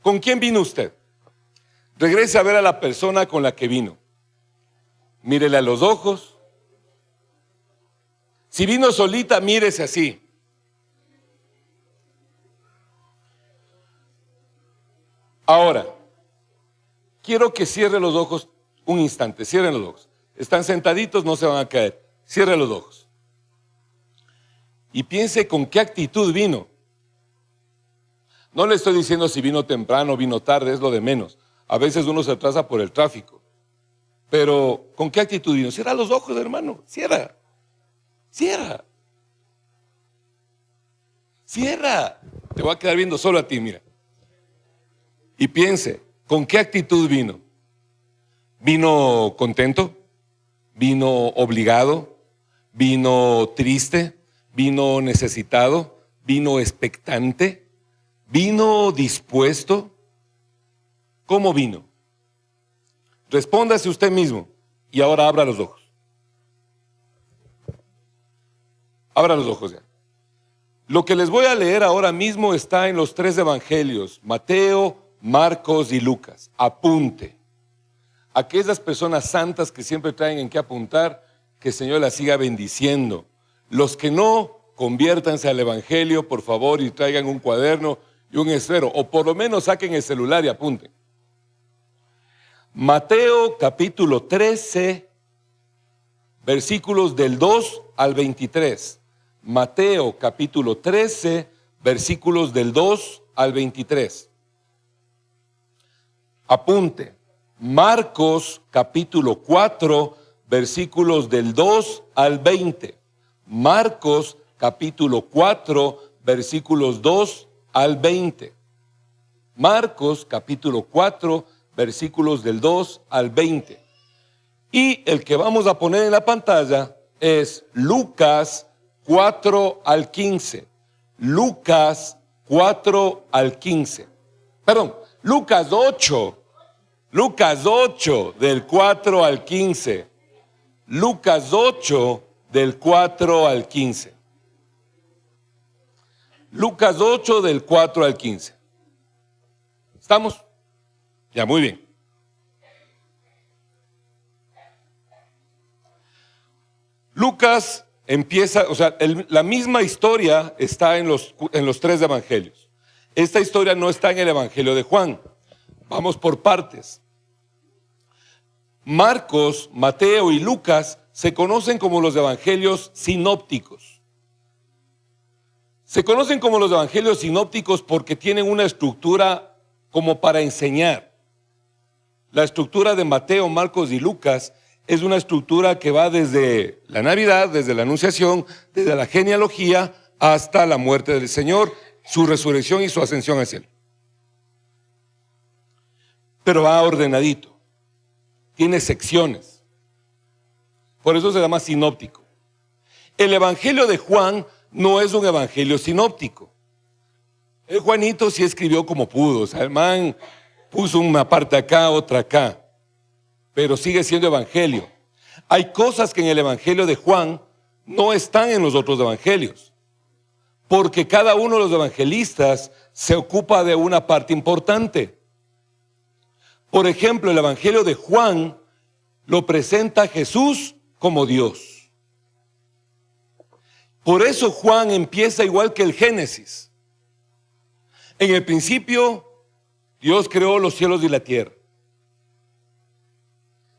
¿Con quién vino usted? Regrese a ver a la persona con la que vino. Mírele a los ojos. Si vino solita, mírese así. Ahora, quiero que cierre los ojos un instante. Cierren los ojos. Están sentaditos, no se van a caer. Cierre los ojos. Y piense con qué actitud vino. No le estoy diciendo si vino temprano o vino tarde, es lo de menos. A veces uno se atrasa por el tráfico. Pero, ¿con qué actitud vino? Cierra los ojos, hermano. Cierra. Cierra. Cierra. Te voy a quedar viendo solo a ti, mira. Y piense, ¿con qué actitud vino? ¿Vino contento? ¿Vino obligado? ¿Vino triste? ¿Vino necesitado? ¿Vino expectante? ¿Vino dispuesto? ¿Cómo vino? Respóndase usted mismo y ahora abra los ojos. Abra los ojos ya. Lo que les voy a leer ahora mismo está en los 3 evangelios, Mateo, Marcos y Lucas. Apunte. Aquellas personas santas que siempre traen en qué apuntar, que el Señor las siga bendiciendo. Los que no, conviértanse al evangelio, por favor, y traigan un cuaderno y un esfero, o por lo menos saquen el celular y apunten. Mateo capítulo 13, versículos del 2 al 23. Mateo capítulo 13, versículos del 2 al 23. Apunte. Marcos capítulo 4, versículos del 2 al 20. Marcos capítulo 4, versículos 2 al 20. Marcos capítulo 4, versículos del 2 al 20. Y el que vamos a poner en la pantalla es Lucas 4 al 15. Lucas 4 al 15. Perdón, Lucas 8. Lucas 8 del 4 al 15. Lucas 8 del 4 al 15. Lucas 8 del 4 al 15. ¿Estamos? Ya, muy bien. Lucas empieza, la misma historia está en los 3 evangelios. Esta historia no está en el evangelio de Juan. Vamos por partes. Marcos, Mateo y Lucas se conocen como los evangelios sinópticos. Se conocen como los evangelios sinópticos porque tienen una estructura como para enseñar. La estructura de Mateo, Marcos y Lucas es una estructura que va desde la Navidad, desde la Anunciación, desde la genealogía hasta la muerte del Señor, su resurrección y su ascensión al cielo. Pero va ordenadito. Tiene secciones. Por eso se llama sinóptico. El evangelio de Juan no es un evangelio sinóptico. El Juanito sí escribió como pudo. O sea, el man puso una parte acá, otra acá. Pero sigue siendo evangelio. Hay cosas que en el evangelio de Juan no están en los otros evangelios. Porque cada uno de los evangelistas se ocupa de una parte importante. Por ejemplo, el evangelio de Juan lo presenta a Jesús como Dios. Por eso Juan empieza igual que el Génesis. En el principio, Dios creó los cielos y la tierra.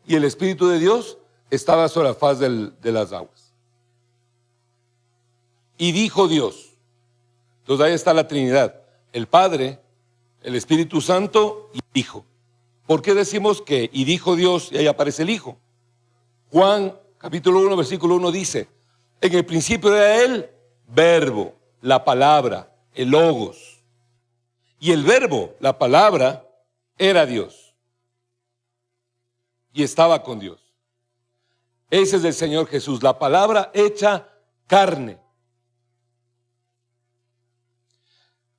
Y el Espíritu de Dios estaba sobre la faz de las aguas. Y dijo Dios. Entonces ahí está la Trinidad. El Padre, el Espíritu Santo y el Hijo. ¿Por qué decimos que y dijo Dios y ahí aparece el Hijo? Juan capítulo 1 versículo 1 dice: en el principio era el verbo, la palabra, el logos. Y el verbo, la palabra, era Dios. Y estaba con Dios. Ese es el Señor Jesús, la palabra hecha carne.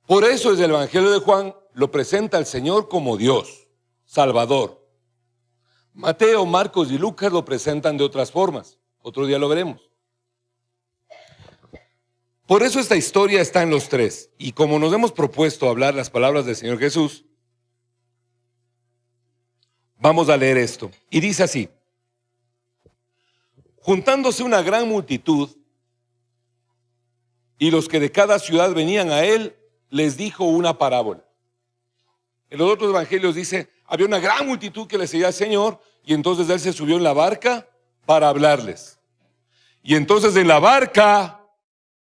Por eso es el evangelio de Juan lo presenta al Señor como Dios, Salvador. Mateo, Marcos y Lucas lo presentan de otras formas. Otro día lo veremos. Por eso esta historia está en los 3. Y como nos hemos propuesto hablar las palabras del Señor Jesús, Vamos a leer esto. Y dice así: juntándose una gran multitud, y los que de cada ciudad venían a él, les dijo una parábola. En los otros evangelios dice, había una gran multitud que le seguía al Señor, y entonces él se subió en la barca para hablarles. Y entonces en la barca,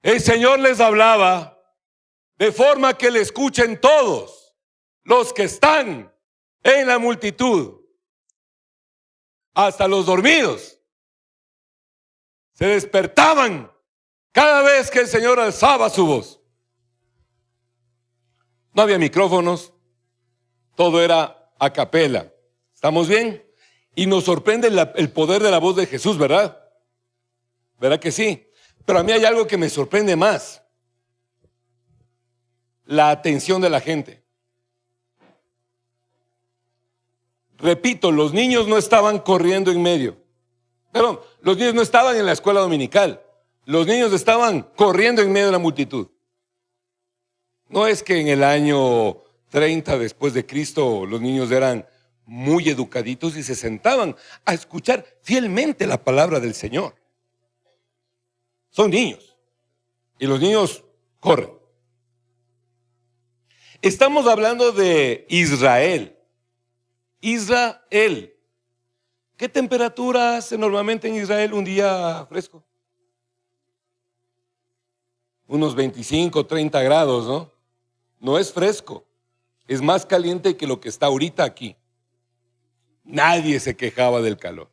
el Señor les hablaba de forma que le escuchen todos los que están en la multitud, hasta los dormidos. Se despertaban cada vez que el Señor alzaba su voz. No había micrófonos, todo era a capela. ¿Estamos bien? Y nos sorprende el poder de la voz de Jesús, ¿verdad? ¿Verdad que sí? Pero a mí hay algo que me sorprende más: la atención de la gente. Repito, los niños no estaban corriendo en medio. Perdón, los niños no estaban en la escuela dominical. Los niños estaban corriendo en medio de la multitud. No es que en el año 30 después de Cristo los niños eran muy educaditos y se sentaban a escuchar fielmente la palabra del Señor. Son niños. Y los niños corren. Estamos hablando de Israel. Israel. ¿Qué temperatura hace normalmente en Israel un día fresco? Unos 25, 30 grados, ¿no? No es fresco. Es más caliente que lo que está ahorita aquí. Nadie se quejaba del calor.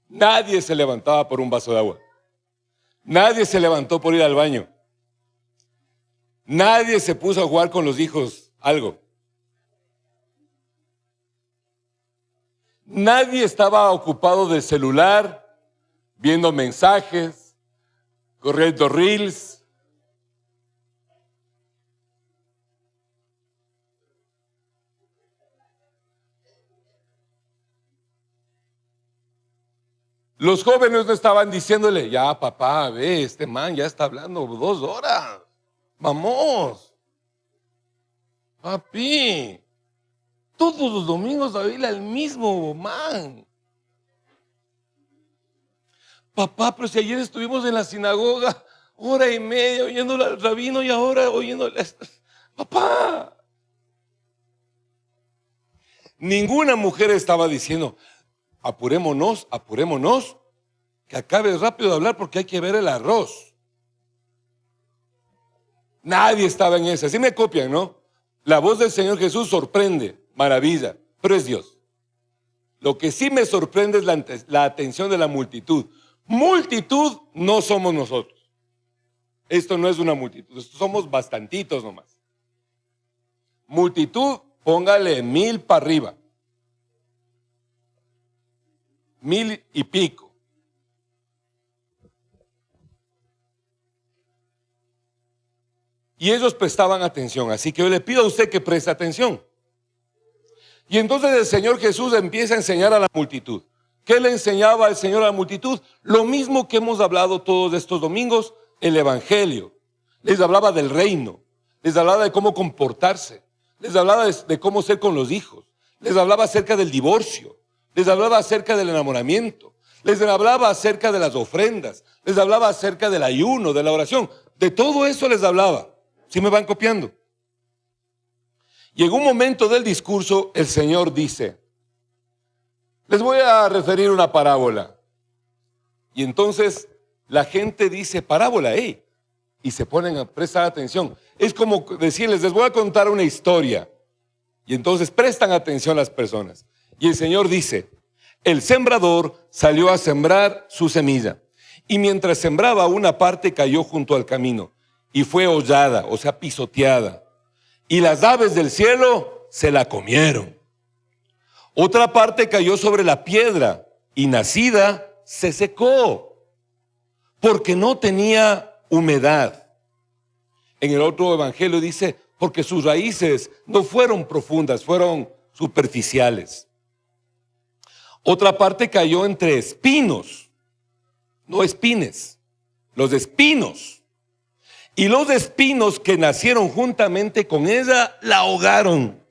Nadie se levantaba por un vaso de agua. Nadie se levantó por ir al baño. Nadie se puso a jugar con los hijos algo. Nadie estaba ocupado del celular, viendo mensajes, corriendo reels. Los jóvenes no estaban diciéndole, ya papá, ve, este man ya está hablando 2 horas. Vamos. Papi, todos los domingos a oírle al mismo man. Papá, pero si ayer estuvimos en la sinagoga 1:30 oyéndole al rabino y ahora oyéndole. Papá. Ninguna mujer estaba diciendo, apurémonos, que acabe rápido de hablar porque hay que ver el arroz. Nadie estaba en esa. Así me copian, ¿no? La voz del Señor Jesús sorprende, maravilla, pero es Dios. Lo que sí me sorprende es la atención de la multitud. Multitud no somos nosotros. Esto no es una multitud, somos bastantitos nomás. Multitud, póngale 1000 para arriba. 1000 y pico. Y ellos prestaban atención, así que yo le pido a usted que preste atención. Y entonces el Señor Jesús empieza a enseñar a la multitud. ¿Qué le enseñaba el Señor a la multitud? Lo mismo que hemos hablado todos estos domingos, el Evangelio. Les hablaba del reino, les hablaba de cómo comportarse, les hablaba de cómo ser con los hijos, les hablaba acerca del divorcio, les hablaba acerca del enamoramiento, les hablaba acerca de las ofrendas, les hablaba acerca del ayuno, de la oración. De todo eso les hablaba. ¿Sí me van copiando? Y en un momento del discurso el Señor dice, les voy a referir una parábola. Y entonces la gente dice, parábola, y se ponen a prestar atención. Es como decirles, les voy a contar una historia. Y entonces prestan atención las personas. Y el Señor dice, el sembrador salió a sembrar su semilla. Y mientras sembraba, una parte cayó junto al camino y fue hollada, o sea, pisoteada. Y las aves del cielo se la comieron. Otra parte cayó sobre la piedra y nacida se secó porque no tenía humedad. En el otro evangelio dice, porque sus raíces no fueron profundas, fueron superficiales. Otra parte cayó entre espinos, no espines, los espinos. Y los espinos que nacieron juntamente con ella la ahogaron.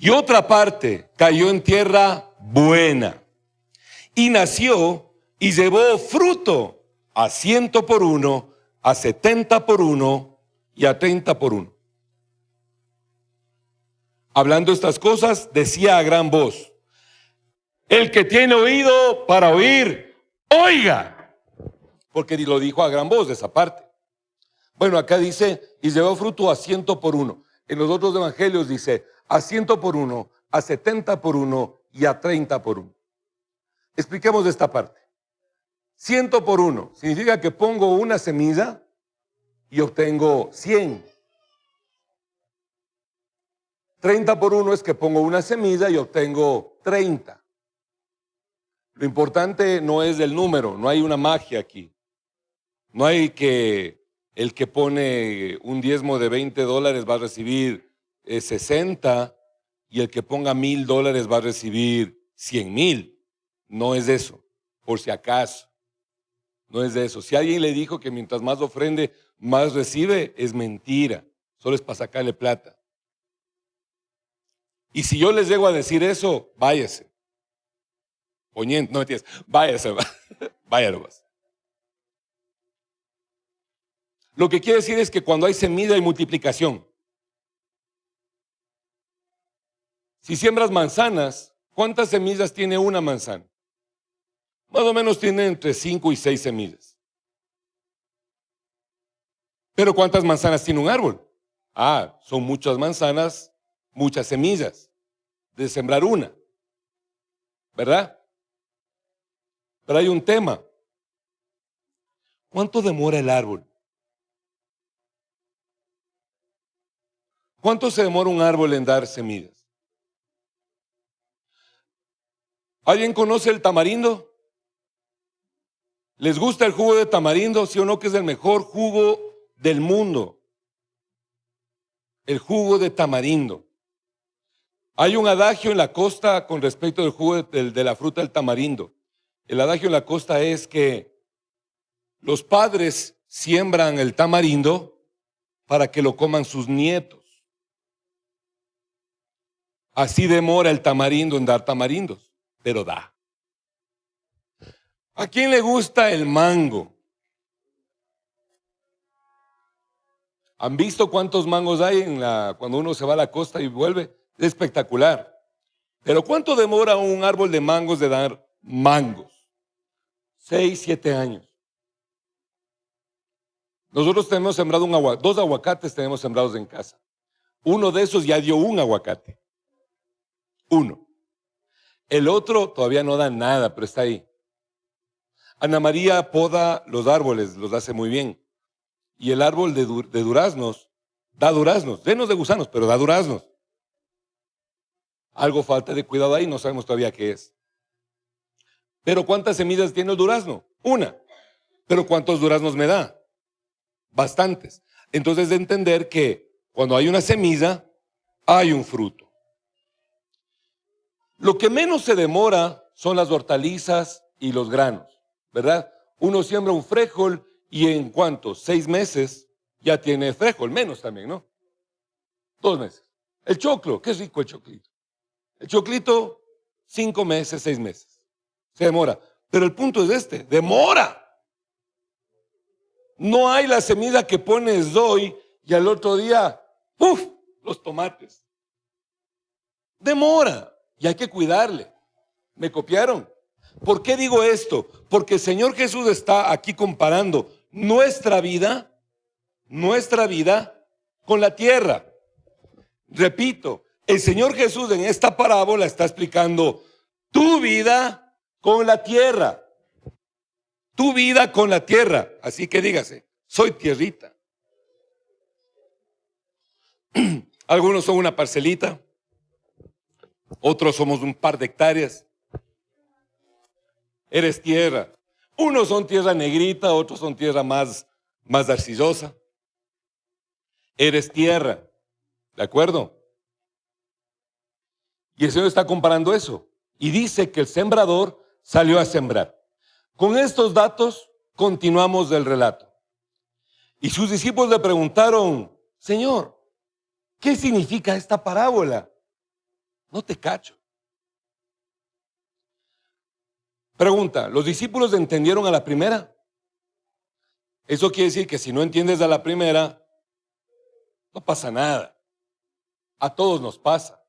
Y otra parte cayó en tierra buena, y nació y llevó fruto a 100 por uno, a 70 por uno y a 30 por uno. Hablando estas cosas, decía a gran voz: el que tiene oído para oír, oiga. Porque lo dijo a gran voz de esa parte. Bueno, acá dice, y llevó fruto a 100 por uno. En los otros evangelios dice, a 100 por uno, a 70 por uno y a 30 por uno. Expliquemos esta parte. 100 por uno significa que pongo una semilla y obtengo 100. 30 por uno es que pongo una semilla y obtengo 30. Lo importante no es el número, no hay una magia aquí. No hay que el que pone un diezmo de $20 va a recibir 60 y el que ponga $1,000 va a recibir 100,000. No es eso, por si acaso. No es de eso. Si alguien le dijo que mientras más ofrende, más recibe, es mentira. Solo es para sacarle plata. Y si yo les llego a decir eso, váyase. Oñente, no entiendes. Váyase, vaya nomás. Lo que quiere decir es que cuando hay semilla hay multiplicación. Si siembras manzanas, ¿cuántas semillas tiene una manzana? Más o menos tiene entre 5 y 6 semillas. Pero ¿cuántas manzanas tiene un árbol? Son muchas manzanas, muchas semillas de sembrar una, ¿verdad? Pero hay un tema. ¿Cuánto demora el árbol? ¿Cuánto se demora un árbol en dar semillas? ¿Alguien conoce el tamarindo? ¿Les gusta el jugo de tamarindo? ¿Sí o no que es el mejor jugo del mundo? El jugo de tamarindo. Hay un adagio en la costa con respecto al jugo de la fruta del tamarindo. El adagio en la costa es que los padres siembran el tamarindo para que lo coman sus nietos. Así demora el tamarindo en dar tamarindos, pero da. ¿A quién le gusta el mango? ¿Han visto cuántos mangos hay cuando uno se va a la costa y vuelve? Es espectacular. Pero ¿cuánto demora un árbol de mangos de dar mangos? 6, 7 años. Nosotros tenemos sembrado 2 aguacates tenemos sembrados en casa. Uno de esos ya dio un aguacate. Uno. El otro todavía no da nada, pero está ahí. Ana María poda los árboles, los hace muy bien. Y el árbol de duraznos da duraznos, llenos de gusanos, pero da duraznos. Algo falta de cuidado ahí, no sabemos todavía qué es. Pero ¿cuántas semillas tiene el durazno? Una. Pero ¿cuántos duraznos me da? Bastantes. Entonces de entender que cuando hay una semilla, hay un fruto. Lo que menos se demora son las hortalizas y los granos, ¿verdad? Uno siembra un frijol y en ¿cuánto? 6 meses ya tiene frijol, menos también, ¿no? 2 meses. El choclo, qué rico el choclito. El choclito, 5 meses, 6 meses. Se demora. Pero el punto es demora. No hay la semilla que pones hoy y al otro día, ¡puf!, los tomates. Demora y hay que cuidarle. ¿Me copiaron? ¿Por qué digo esto? Porque el Señor Jesús está aquí comparando nuestra vida con la tierra. Repito, el Señor Jesús en esta parábola está explicando tu vida con la tierra. Tu vida con la tierra. Así que dígase, soy tierrita. Algunos son una parcelita, otros somos un par de hectáreas. Eres tierra. Unos son tierra negrita, otros son tierra más arcillosa. Eres tierra, ¿de acuerdo? Y el Señor está comparando eso. Y dice que el sembrador salió a sembrar. Con estos datos continuamos el relato. Y sus discípulos le preguntaron, Señor, ¿qué significa esta parábola? No te cacho. Pregunta, ¿los discípulos entendieron a la primera? Eso quiere decir que si no entiendes a la primera, no pasa nada. A todos nos pasa.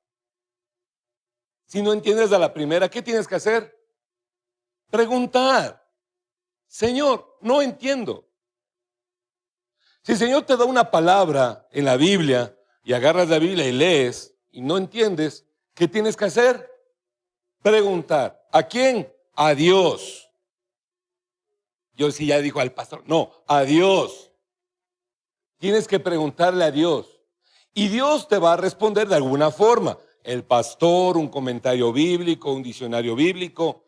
Si no entiendes a la primera, ¿qué tienes que hacer? Preguntar. Señor, no entiendo. Si el Señor te da una palabra en la Biblia y agarras la Biblia y lees y no entiendes, ¿qué tienes que hacer? Preguntar. ¿A quién? A Dios. Yo sí ya dijo al pastor. No, a Dios. Tienes que preguntarle a Dios. Y Dios te va a responder de alguna forma. El pastor, un comentario bíblico, un diccionario bíblico.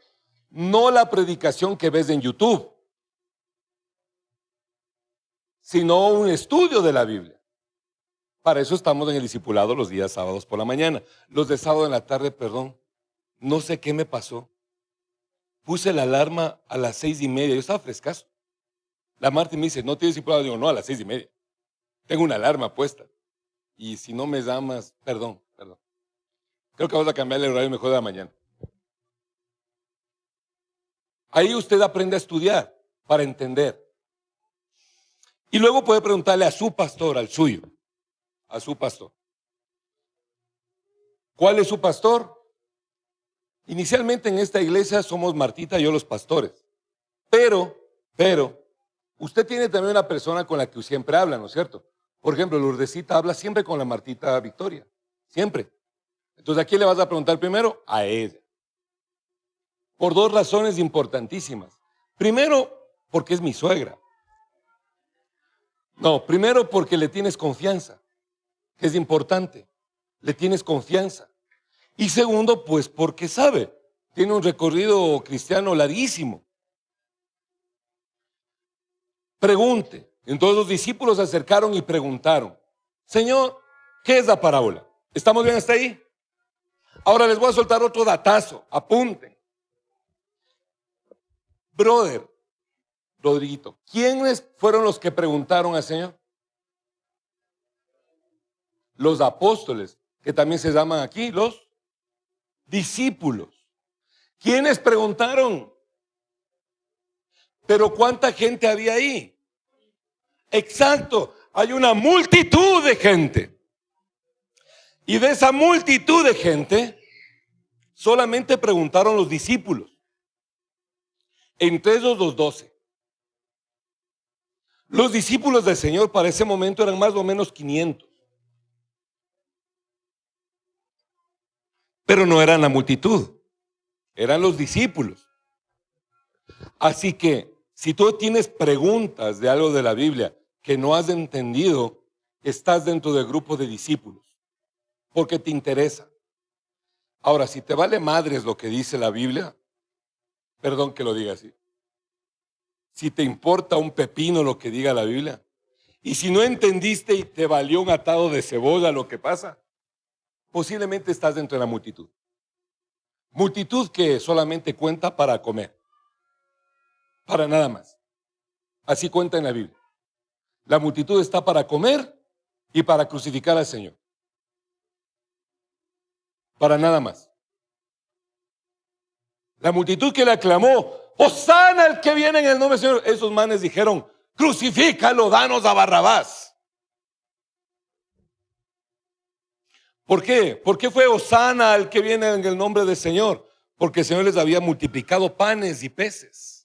No la predicación que ves en YouTube, sino un estudio de la Biblia. Para eso estamos en el discipulado los días sábados por la mañana. Los de sábado en la tarde, perdón, no sé qué me pasó. Puse la alarma a las 6:30. Yo estaba frescazo. La Marta me dice, ¿no tienes discipulado? Digo, no, a las 6:30. Tengo una alarma puesta. Y si no me llamas, perdón. Creo que vamos a cambiar el horario mejor de la mañana. Ahí usted aprende a estudiar para entender. Y luego puede preguntarle a su pastor, al suyo, a su pastor. ¿Cuál es su pastor? Inicialmente en esta iglesia somos Martita y yo los pastores. Pero, usted tiene también una persona con la que siempre habla, ¿no es cierto? Por ejemplo, Lourdesita habla siempre con la Martita Victoria. Siempre. Entonces, ¿a quién le vas a preguntar primero? A ella. Por dos razones importantísimas. Primero, porque es mi suegra. No, primero porque le tienes confianza, que es importante. Le tienes confianza. Y segundo, pues porque sabe, tiene un recorrido cristiano larguísimo. Pregunte. Entonces los discípulos se acercaron y preguntaron, Señor, ¿qué es la parábola? ¿Estamos bien hasta ahí? Ahora les voy a soltar otro datazo, apunten. Brother, Rodriguito, ¿quiénes fueron los que preguntaron al Señor? Los apóstoles, que también se llaman aquí los discípulos. ¿Quiénes preguntaron? Pero ¿cuánta gente había ahí? Exacto, hay una multitud de gente. Y de esa multitud de gente, solamente preguntaron los discípulos. Entre ellos los 12. Los discípulos del Señor para ese momento eran más o menos 500. Pero no eran la multitud, eran los discípulos. Así que si tú tienes preguntas de algo de la Biblia que no has entendido, estás dentro del grupo de discípulos, porque te interesa. Ahora, si te vale madres lo que dice la Biblia, perdón que lo diga así, si te importa un pepino lo que diga la Biblia, y si no entendiste y te valió un atado de cebolla lo que pasa, posiblemente estás dentro de la multitud. Multitud que solamente cuenta para comer, para nada más. Así cuenta en la Biblia. La multitud está para comer y para crucificar al Señor. Para nada más. La multitud que le aclamó, Hosana el que viene en el nombre del Señor. Esos manes dijeron, crucifícalo, danos a Barrabás. ¿Por qué? ¿Por qué fue Hosana el que viene en el nombre del Señor? Porque el Señor les había multiplicado panes y peces.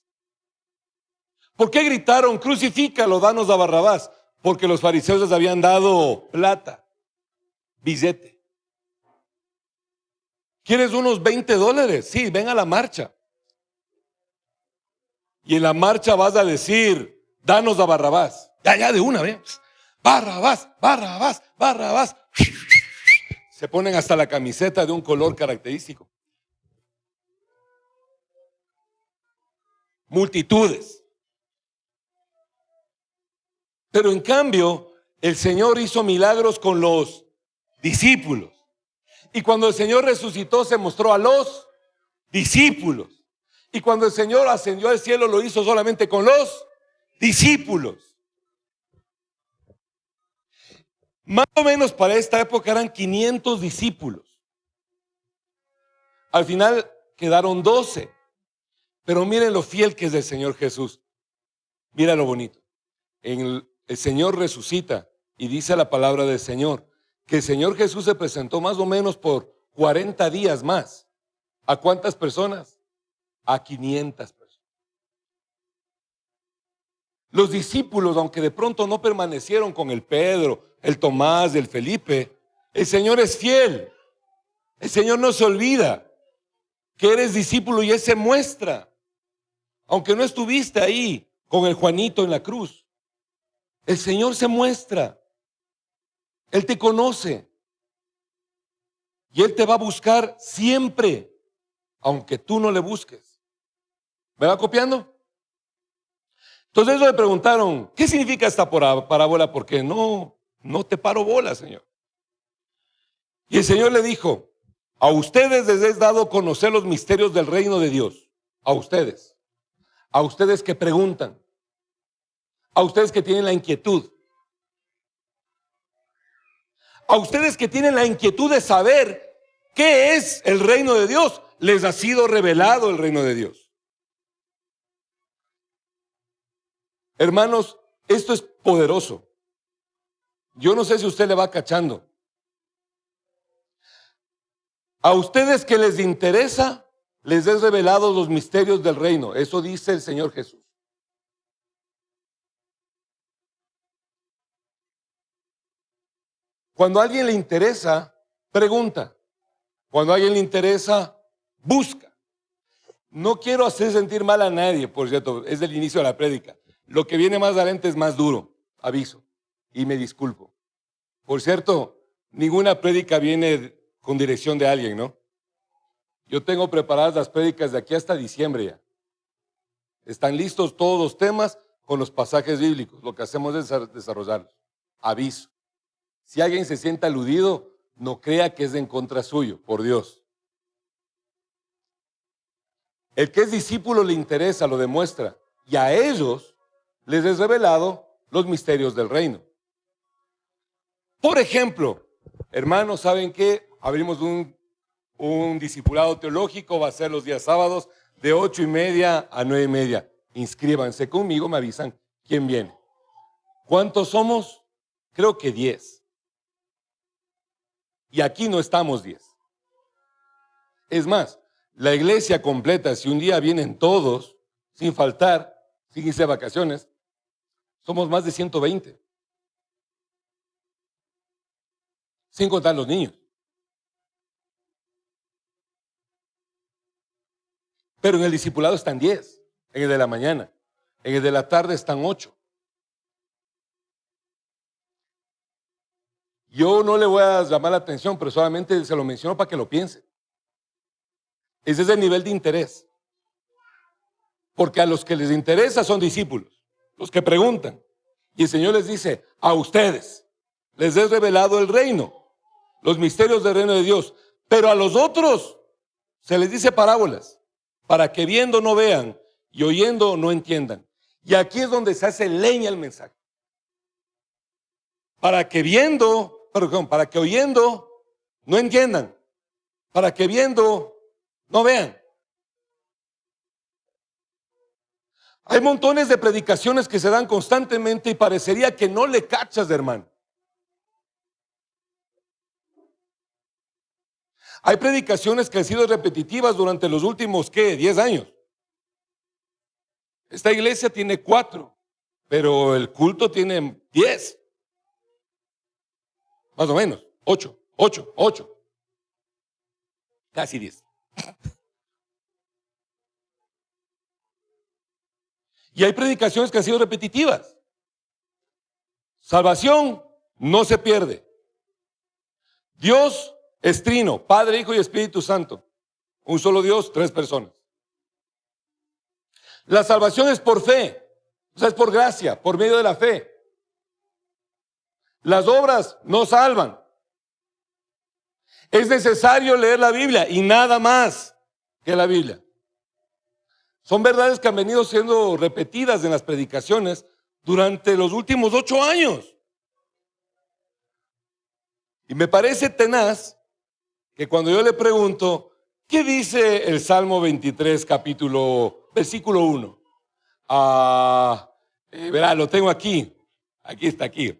¿Por qué gritaron, crucifícalo, danos a Barrabás? Porque los fariseos les habían dado plata, billete. ¿Quieres unos $20? Sí, ven a la marcha. Y en la marcha vas a decir, danos a Barrabás. Ya de una vez. Barrabás, Barrabás, Barrabás. Se ponen hasta la camiseta de un color característico. Multitudes. Pero en cambio, el Señor hizo milagros con los discípulos. Y cuando el Señor resucitó, se mostró a los discípulos. Y cuando el Señor ascendió al cielo, lo hizo solamente con los discípulos. Más o menos para esta época eran 500 discípulos. Al final quedaron 12. Pero miren lo fiel que es el Señor Jesús. Mira lo bonito. El Señor resucita y dice la palabra del Señor que el Señor Jesús se presentó más o menos por 40 días más. ¿A cuántas personas? A 500 personas. Los discípulos, aunque de pronto no permanecieron con el Pedro, el Tomás, el Felipe, el Señor es fiel. El Señor no se olvida que eres discípulo y Él se muestra. Aunque no estuviste ahí con el Juanito en la cruz, el Señor se muestra. Él te conoce. Y Él te va a buscar siempre, aunque tú no le busques. ¿Me va copiando? Entonces ellos le preguntaron, ¿qué significa esta parábola? Porque no te paro bola, Señor. Y el Señor le dijo, a ustedes les he dado a conocer los misterios del reino de Dios. A ustedes que preguntan, a ustedes que tienen la inquietud, a ustedes que tienen la inquietud de saber qué es el reino de Dios, les ha sido revelado el reino de Dios. Hermanos, esto es poderoso. Yo no sé si usted le va cachando. A ustedes que les interesa, les he revelado los misterios del reino. Eso dice el Señor Jesús. Cuando a alguien le interesa, pregunta. Cuando a alguien le interesa, busca. No quiero hacer sentir mal a nadie, por cierto, es el inicio de la prédica. Lo que viene más adelante es más duro, aviso, y me disculpo. Por cierto, ninguna prédica viene con dirección de alguien, ¿no? Yo tengo preparadas las prédicas de aquí hasta diciembre ya. Están listos todos los temas con los pasajes bíblicos. Lo que hacemos es desarrollarlos. Aviso. Si alguien se siente aludido, no crea que es en contra suyo, por Dios. El que es discípulo le interesa, lo demuestra. Y a ellos les he revelado los misterios del reino. Por ejemplo, hermanos, ¿saben qué? Abrimos un discipulado teológico, va a ser los días sábados de 8:30 a 9:30. Inscríbanse conmigo, me avisan quién viene. ¿Cuántos somos? Creo que 10. Y aquí no estamos 10. Es más, la iglesia completa, si un día vienen todos, sin faltar, sin irse de vacaciones, somos más de 120. Sin contar los niños. Pero en el discipulado están 10, en el de la mañana. En el de la tarde están 8. Yo no le voy a llamar la atención, pero solamente se lo menciono para que lo piense. Ese es el nivel de interés. Porque a los que les interesa son discípulos, los que preguntan. Y el Señor les dice, a ustedes les he revelado el reino, los misterios del reino de Dios. Pero a los otros se les dice parábolas, para que viendo no vean y oyendo no entiendan. Y aquí es donde se hace leña el mensaje. Para que oyendo no entiendan, para que viendo no vean. Hay montones de predicaciones que se dan constantemente y parecería que no le cachas, hermano. Hay predicaciones que han sido repetitivas durante los últimos, 10 años. Esta iglesia tiene 4, pero el culto tiene 10. Más o menos, 8. Casi 10. Y hay predicaciones que han sido repetitivas. Salvación no se pierde. Dios es trino, Padre, Hijo y Espíritu Santo. Un solo Dios, 3 personas. La salvación es por fe, o sea, es por gracia, por medio de la fe. Las obras no salvan. Es necesario leer la Biblia y nada más que la Biblia. Son verdades que han venido siendo repetidas en las predicaciones durante los últimos 8 años. Y me parece tenaz que cuando yo le pregunto, ¿Qué dice el Salmo 23, versículo 1? Verá, lo tengo aquí. Aquí está, aquí.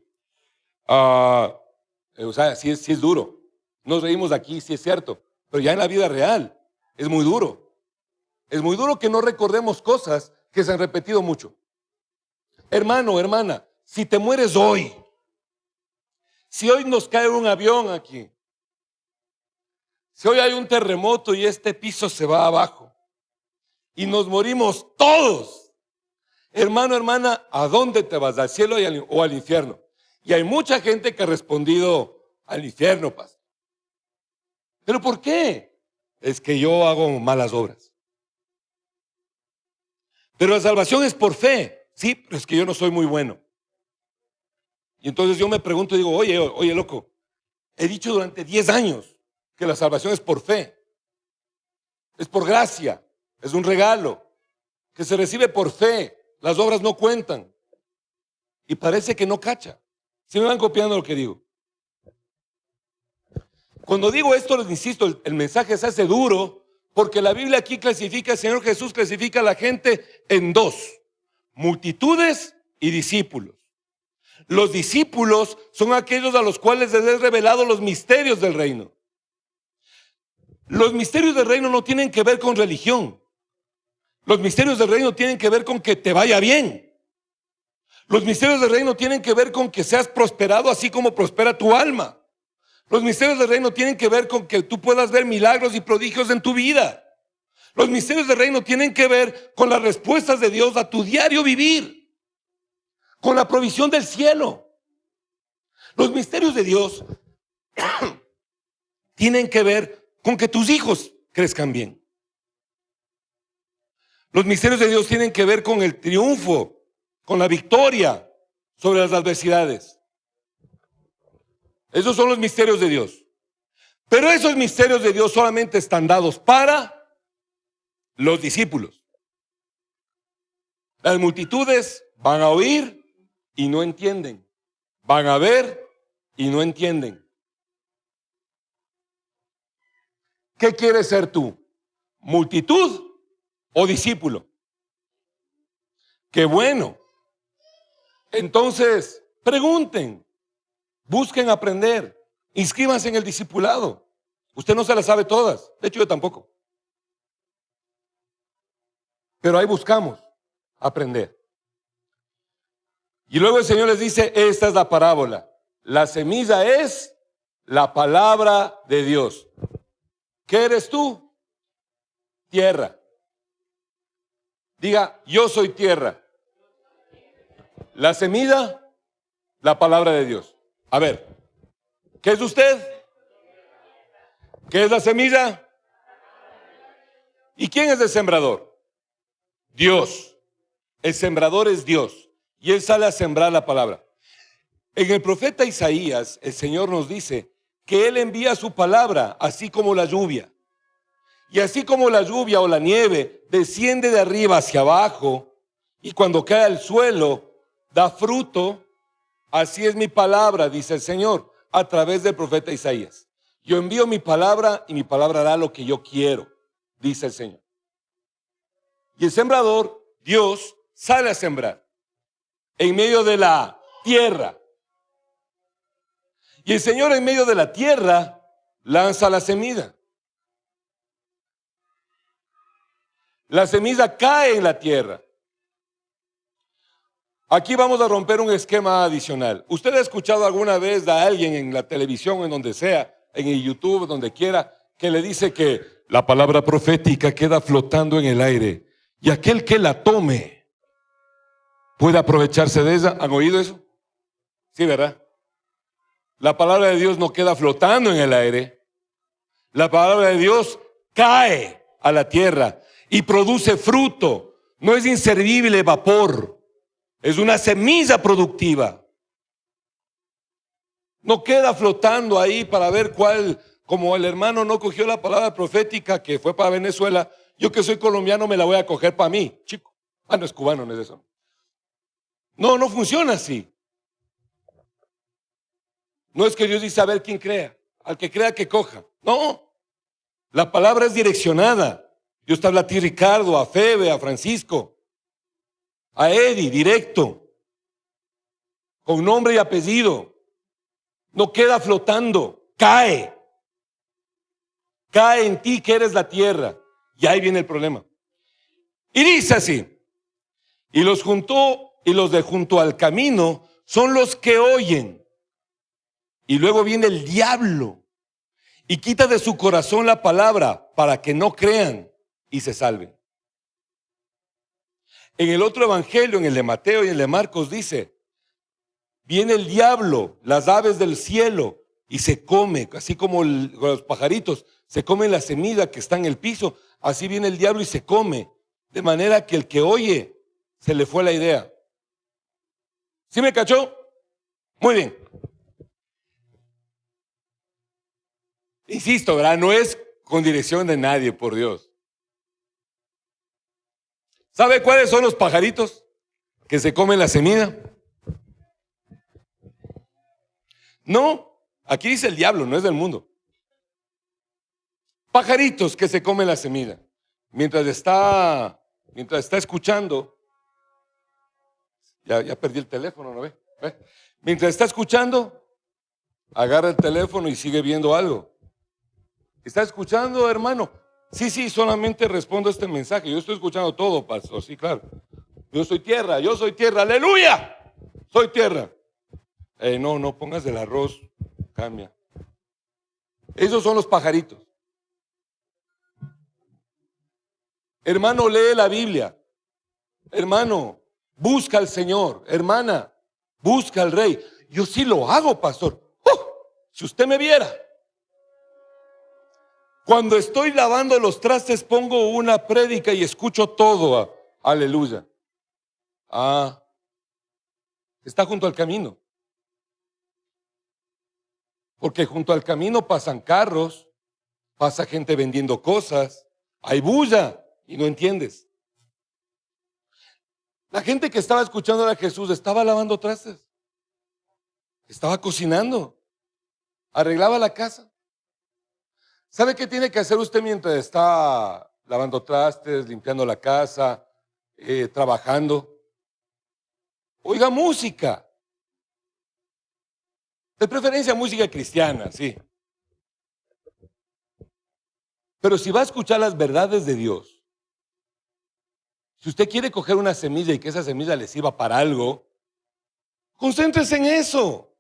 O sea, sí es duro. Nos reímos aquí, sí es cierto. Pero ya en la vida real es muy duro. Es muy duro que no recordemos cosas que se han repetido mucho. Hermano, hermana, si te mueres hoy, si hoy nos cae un avión aquí, si hoy hay un terremoto y este piso se va abajo y nos morimos todos, hermano, hermana, ¿a dónde te vas? ¿Al cielo o al infierno? Y hay mucha gente que ha respondido al infierno, pastor. ¿Pero por qué? Es que yo hago malas obras. Pero la salvación es por fe. Sí, pero es que yo no soy muy bueno. Y entonces yo me pregunto y digo, oye, loco, he dicho durante 10 años que la salvación es por fe. Es por gracia. Es un regalo que se recibe por fe. Las obras no cuentan. Y parece que no cacha. ¿Sí me van copiando lo que digo? Cuando digo esto, les insisto, el mensaje se hace duro porque la Biblia aquí clasifica, el Señor Jesús clasifica a la gente en dos: multitudes y discípulos. Los discípulos son aquellos a los cuales les he revelado los misterios del reino. Los misterios del reino no tienen que ver con religión. Los misterios del reino tienen que ver con que te vaya bien. Los misterios del reino tienen que ver con que seas prosperado así como prospera tu alma. Los misterios del reino tienen que ver con que tú puedas ver milagros y prodigios en tu vida. Los misterios del reino tienen que ver con las respuestas de Dios a tu diario vivir, con la provisión del cielo. Los misterios de Dios tienen que ver con que tus hijos crezcan bien. Los misterios de Dios tienen que ver con el triunfo, con la victoria sobre las adversidades. Esos son los misterios de Dios. Pero esos misterios de Dios solamente están dados para los discípulos. Las multitudes van a oír y no entienden. Van a ver y no entienden. ¿Qué quieres ser tú? ¿Multitud o discípulo? ¡Qué bueno! Entonces, pregunten, busquen aprender, inscríbanse en el discipulado. Usted no se las sabe todas, de hecho yo tampoco. Pero ahí buscamos aprender. Y luego el Señor les dice, esta es la parábola. La semilla es la palabra de Dios. ¿Qué eres tú? Tierra. Diga, yo soy tierra. La semilla, la palabra de Dios. A ver, ¿qué es usted? ¿Qué es la semilla? ¿Y quién es el sembrador? Dios. El sembrador es Dios. Y Él sale a sembrar la palabra. En el profeta Isaías, el Señor nos dice que Él envía su palabra, así como la lluvia. Y así como la lluvia o la nieve desciende de arriba hacia abajo, y cuando cae al suelo da fruto, así es mi palabra, dice el Señor, a través del profeta Isaías. Yo envío mi palabra y mi palabra hará lo que yo quiero, dice el Señor. Y el sembrador, Dios, sale a sembrar en medio de la tierra. Y el Señor en medio de la tierra lanza la semilla. La semilla cae en la tierra. Aquí vamos a romper un esquema adicional. ¿Usted ha escuchado alguna vez a alguien en la televisión, en donde sea, en el YouTube, donde quiera, que le dice que la palabra profética queda flotando en el aire y aquel que la tome puede aprovecharse de ella? ¿Han oído eso? Sí, ¿verdad? La palabra de Dios no queda flotando en el aire. La palabra de Dios cae a la tierra y produce fruto. No es inservible vapor. Es una semilla productiva. No queda flotando ahí para ver cuál, como el hermano no cogió la palabra profética que fue para Venezuela, yo que soy colombiano me la voy a coger para mí, chico. No es cubano, no es eso. No funciona así. No es que Dios dice a ver quién crea, al que crea que coja. No. La palabra es direccionada. Dios te habla a ti, Ricardo, a Febe, a Francisco, a Eddie, directo, con nombre y apellido. No queda flotando, cae. Cae en ti que eres la tierra. Y ahí viene el problema. Y dice así: y los de junto al camino son los que oyen. Y luego viene el diablo y quita de su corazón la palabra para que no crean y se salven. En el otro evangelio, en el de Mateo y en el de Marcos, dice: viene el diablo, las aves del cielo, y se come, así como los pajaritos se comen la semilla que está en el piso, así viene el diablo y se come, de manera que el que oye se le fue la idea. ¿Sí me cachó? Muy bien. Insisto, ¿verdad? No es con dirección de nadie, por Dios. ¿Sabe cuáles son los pajaritos que se comen la semilla? No, aquí dice el diablo, no es del mundo. Pajaritos que se comen la semilla. Mientras está escuchando, ya perdí el teléfono, ¿no ve? Mientras está escuchando, agarra el teléfono y sigue viendo algo. ¿Está escuchando, hermano? Sí, solamente respondo a este mensaje. Yo estoy escuchando todo, pastor, sí, claro. Yo soy tierra, aleluya. Soy tierra. No pongas el arroz, cambia. Esos son los pajaritos. Hermano, lee la Biblia. Hermano, busca al Señor. Hermana, busca al Rey. Yo sí lo hago, pastor. Si usted me viera. Cuando estoy lavando los trastes pongo una prédica y escucho todo. Aleluya. Está junto al camino. Porque junto al camino pasan carros, pasa gente vendiendo cosas, hay bulla y no entiendes. La gente que estaba escuchando a Jesús estaba lavando trastes, estaba cocinando, arreglaba la casa. ¿Sabe qué tiene que hacer usted mientras está lavando trastes, limpiando la casa, trabajando? Oiga música. De preferencia música cristiana, sí. Pero si va a escuchar las verdades de Dios, si usted quiere coger una semilla y que esa semilla le sirva para algo, concéntrese en eso.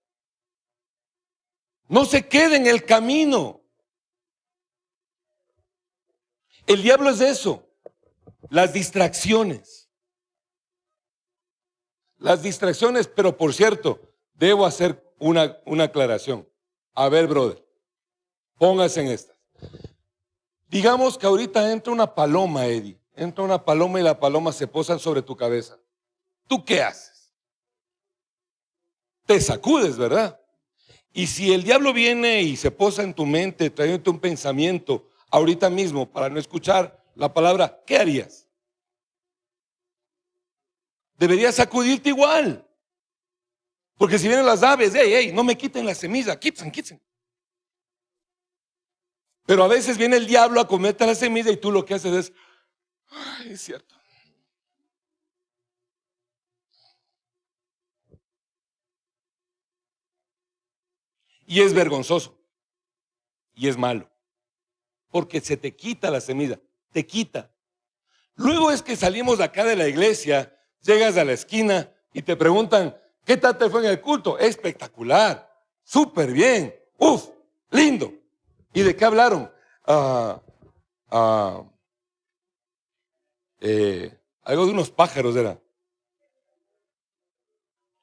No se quede en el camino. El diablo es eso, las distracciones. Las distracciones, pero por cierto, debo hacer una aclaración. A ver, brother, póngase en esta. Digamos que ahorita entra una paloma, Eddie. Entra una paloma y la paloma se posa sobre tu cabeza. ¿Tú qué haces? Te sacudes, ¿verdad? Y si el diablo viene y se posa en tu mente, trayéndote un pensamiento ahorita mismo para no escuchar la palabra, ¿qué harías? Deberías sacudirte igual. Porque si vienen las aves, hey, no me quiten la semilla, quiten. Pero a veces viene el diablo a comerte la semilla y tú lo que haces es, ay, es cierto. Y es vergonzoso. Y es malo. Porque se te quita la semilla, te quita. Luego es que salimos de acá de la iglesia, llegas a la esquina y te preguntan, ¿qué tal te fue en el culto? Espectacular, súper bien, lindo. ¿Y de qué hablaron? Algo de unos pájaros era.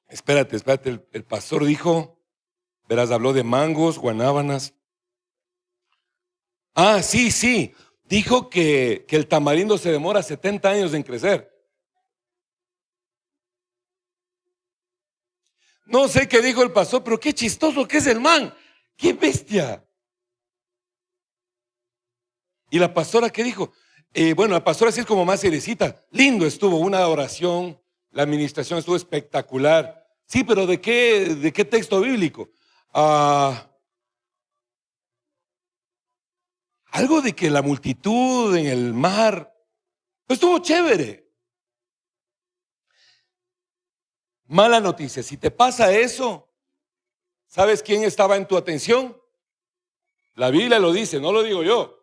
Espérate, el pastor dijo, verás, habló de mangos, guanábanas. Sí, dijo que el tamarindo se demora 70 años en crecer. No sé qué dijo el pastor, pero qué chistoso que es el man, qué bestia. ¿Y la pastora qué dijo? Bueno, la pastora sí es como más seriecita. Lindo estuvo, una oración, la administración estuvo espectacular. Sí, pero ¿de qué texto bíblico? algo de que la multitud en el mar, pues estuvo chévere. Mala noticia, si te pasa eso, ¿sabes quién estaba en tu atención? La Biblia lo dice, no lo digo yo.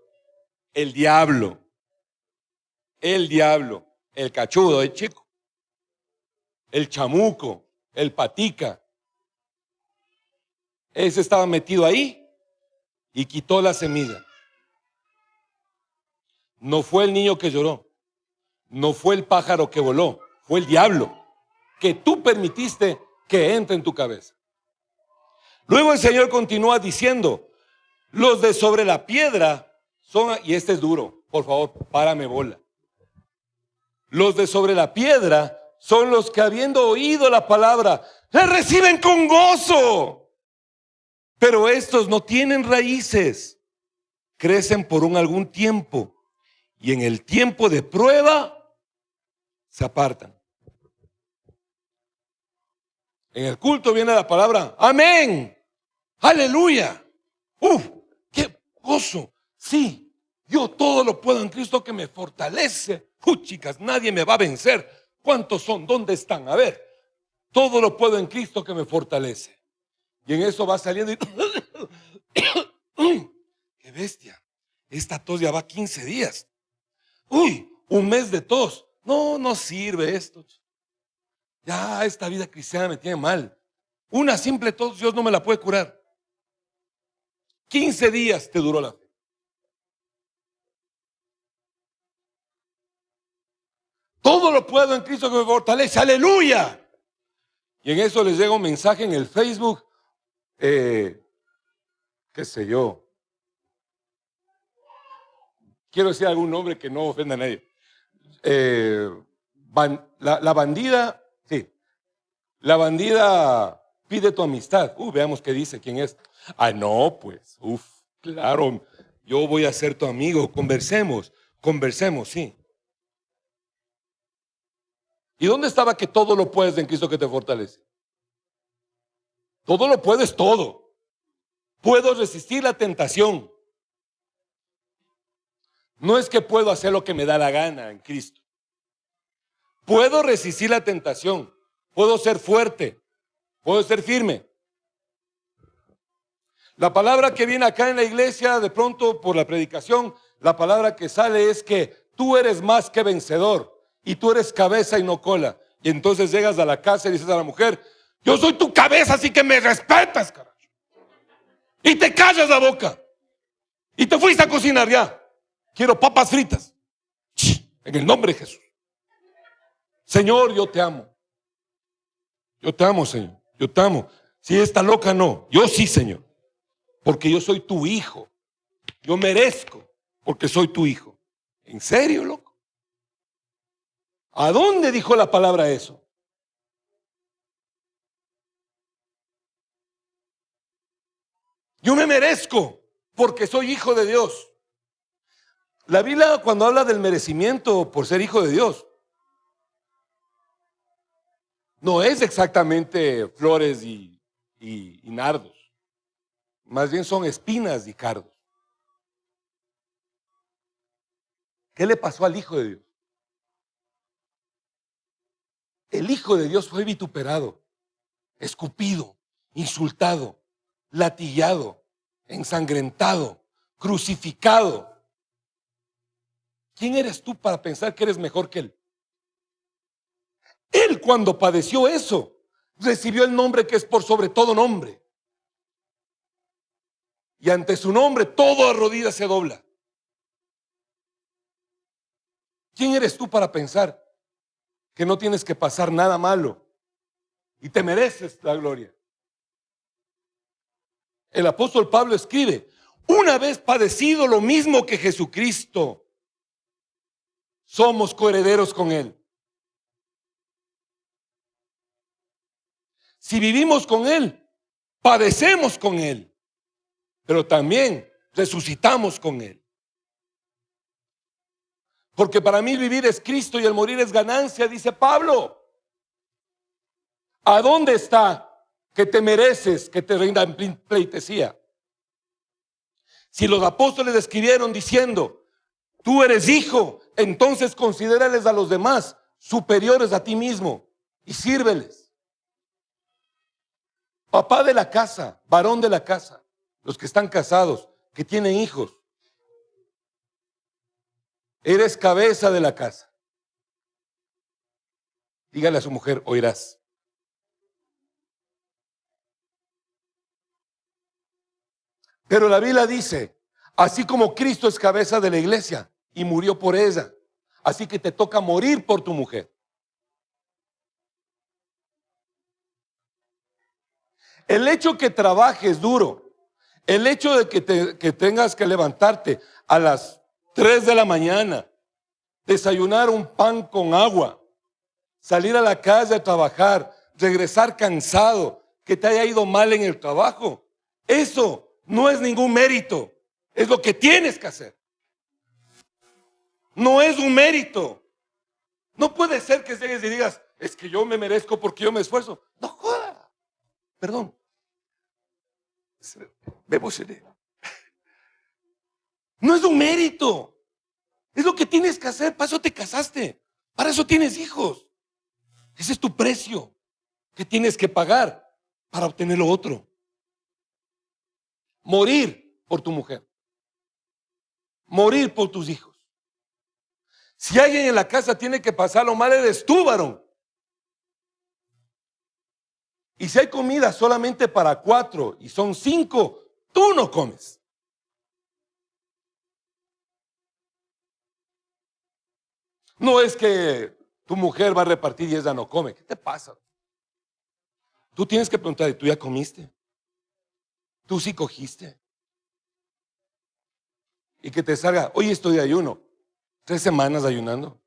El diablo. El diablo. El cachudo, el chico. El chamuco. El patica. Ese estaba metido ahí y quitó la semilla. No fue el niño que lloró. No fue el pájaro que voló. Fue el diablo que tú permitiste que entre en tu cabeza. Luego el Señor continúa diciendo, los de sobre la piedra son, y este es duro, por favor, párame bola. Los de sobre la piedra son los que habiendo oído la palabra, la reciben con gozo. Pero estos no tienen raíces, crecen por algún tiempo y en el tiempo de prueba se apartan. En el culto viene la palabra, amén, aleluya. ¡Qué gozo! Sí, yo todo lo puedo en Cristo que me fortalece. Chicas, nadie me va a vencer. ¿Cuántos son? ¿Dónde están? A ver, todo lo puedo en Cristo que me fortalece. Y en eso va saliendo y ¡qué bestia! Esta tos ya va 15 días. Un mes de tos. No sirve esto. Ya esta vida cristiana me tiene mal. Una simple tos Dios no me la puede curar. 15 días te duró la fe. Todo lo puedo en Cristo que me fortalece. ¡Aleluya! Y en eso les llega un mensaje en el Facebook. Qué sé yo. Quiero decir algún nombre que no ofenda a nadie. La bandida, sí. La bandida pide tu amistad. Veamos qué dice, quién es. No, pues, claro, yo voy a ser tu amigo. Conversemos, sí. ¿Y dónde estaba que todo lo puedes en Cristo que te fortalece? Todo lo puedes, todo. Puedo resistir la tentación. No es que puedo hacer lo que me da la gana en Cristo. Puedo resistir la tentación. Puedo ser fuerte. Puedo ser firme. La palabra que viene acá en la iglesia, de pronto por la predicación, la palabra que sale es que tú eres más que vencedor. Y tú eres cabeza y no cola. Y entonces llegas a la casa y dices a la mujer, yo soy tu cabeza, así que me respetas, carajo. Y te callas la boca. Y te fuiste a cocinar ya. Quiero papas fritas. En el nombre de Jesús. Señor, yo te amo. Yo te amo, Señor. Yo te amo. Si está loca, no. Yo sí, Señor. Porque yo soy tu hijo. Yo merezco porque soy tu hijo. ¿En serio, loco? ¿A dónde dijo la palabra eso? Yo me merezco porque soy hijo de Dios. La Biblia cuando habla del merecimiento por ser hijo de Dios, no es exactamente flores y nardos. Más bien son espinas y cardos. ¿Qué le pasó al Hijo de Dios? El Hijo de Dios fue vituperado, escupido, insultado, latillado, ensangrentado, crucificado. ¿Quién eres tú para pensar que eres mejor que Él? Él cuando padeció eso, recibió el nombre que es por sobre todo nombre. Y ante su nombre todo rodilla se dobla. ¿Quién eres tú para pensar que no tienes que pasar nada malo y te mereces la gloria? El apóstol Pablo escribe, una vez padecido lo mismo que Jesucristo, somos coherederos con Él. Si vivimos con Él, padecemos con Él, pero también resucitamos con Él. Porque para mí vivir es Cristo y el morir es ganancia, dice Pablo. ¿A dónde está que te mereces que te rindan pleitesía? Si los apóstoles escribieron diciendo, tú eres hijo, entonces considérales a los demás superiores a ti mismo y sírveles. Papá de la casa, varón de la casa, los que están casados, que tienen hijos, eres cabeza de la casa. Dígale a su mujer, oirás. Pero la Biblia dice, así como Cristo es cabeza de la iglesia y murió por ella, así que te toca morir por tu mujer. El hecho que trabajes duro, el hecho de que tengas que levantarte a las 3 de la mañana, desayunar un pan con agua, salir a la calle a trabajar, regresar cansado, que te haya ido mal en el trabajo, eso no es ningún mérito, es lo que tienes que hacer. No es un mérito. No puede ser que llegues y digas, es que yo me merezco porque yo me esfuerzo. No joda. Perdón. No es un mérito. Es lo que tienes que hacer. Para eso te casaste. Para eso tienes hijos. Ese es tu precio que tienes que pagar para obtener lo otro. Morir por tu mujer. Morir por tus hijos. Si alguien en la casa tiene que pasarlo mal, eres tú, varón. Y si hay comida solamente para 4 y son 5, tú no comes. No es que tu mujer va a repartir y ella no come. ¿Qué te pasa? Tú tienes que preguntar, ¿tú ya comiste? ¿Tú sí cogiste? Y que te salga, hoy estoy de ayuno. 3 semanas ayunando.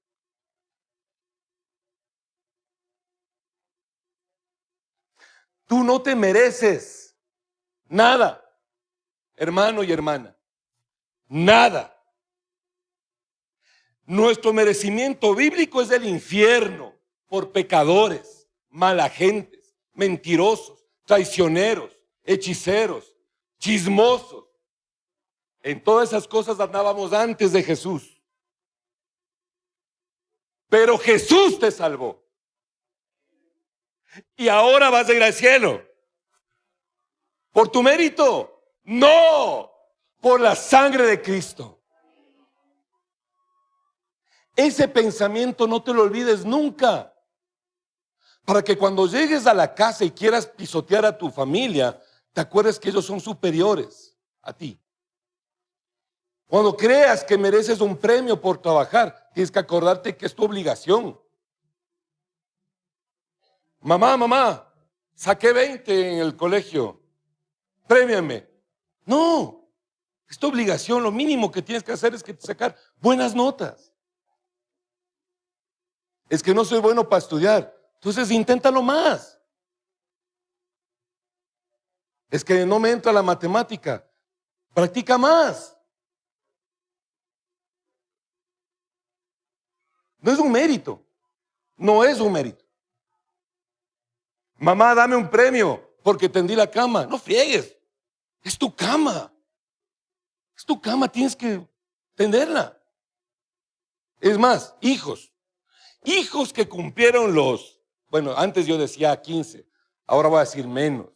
Tú no te mereces nada, hermano y hermana. Nada. Nuestro merecimiento bíblico es del infierno por pecadores, malagentes, mentirosos, traicioneros, hechiceros, chismosos. En todas esas cosas andábamos antes de Jesús. Pero Jesús te salvó. Y ahora vas a ir al cielo. ¿Por tu mérito? No, por la sangre de Cristo. Ese pensamiento no te lo olvides nunca. Para que cuando llegues a la casa y quieras pisotear a tu familia, te acuerdes que ellos son superiores a ti. Cuando creas que mereces un premio por trabajar, tienes que acordarte que es tu obligación. Mamá, saqué 20 en el colegio, premiame. No, es tu obligación. Lo mínimo que tienes que hacer es que sacar buenas notas. Es que no soy bueno para estudiar, entonces inténtalo más. Es que no me entra la matemática, practica más. No es un mérito, no es un mérito. Mamá, dame un premio porque tendí la cama. No friegues, es tu cama. Es tu cama, tienes que tenderla. Es más, hijos que cumplieron antes yo decía 15, ahora voy a decir menos.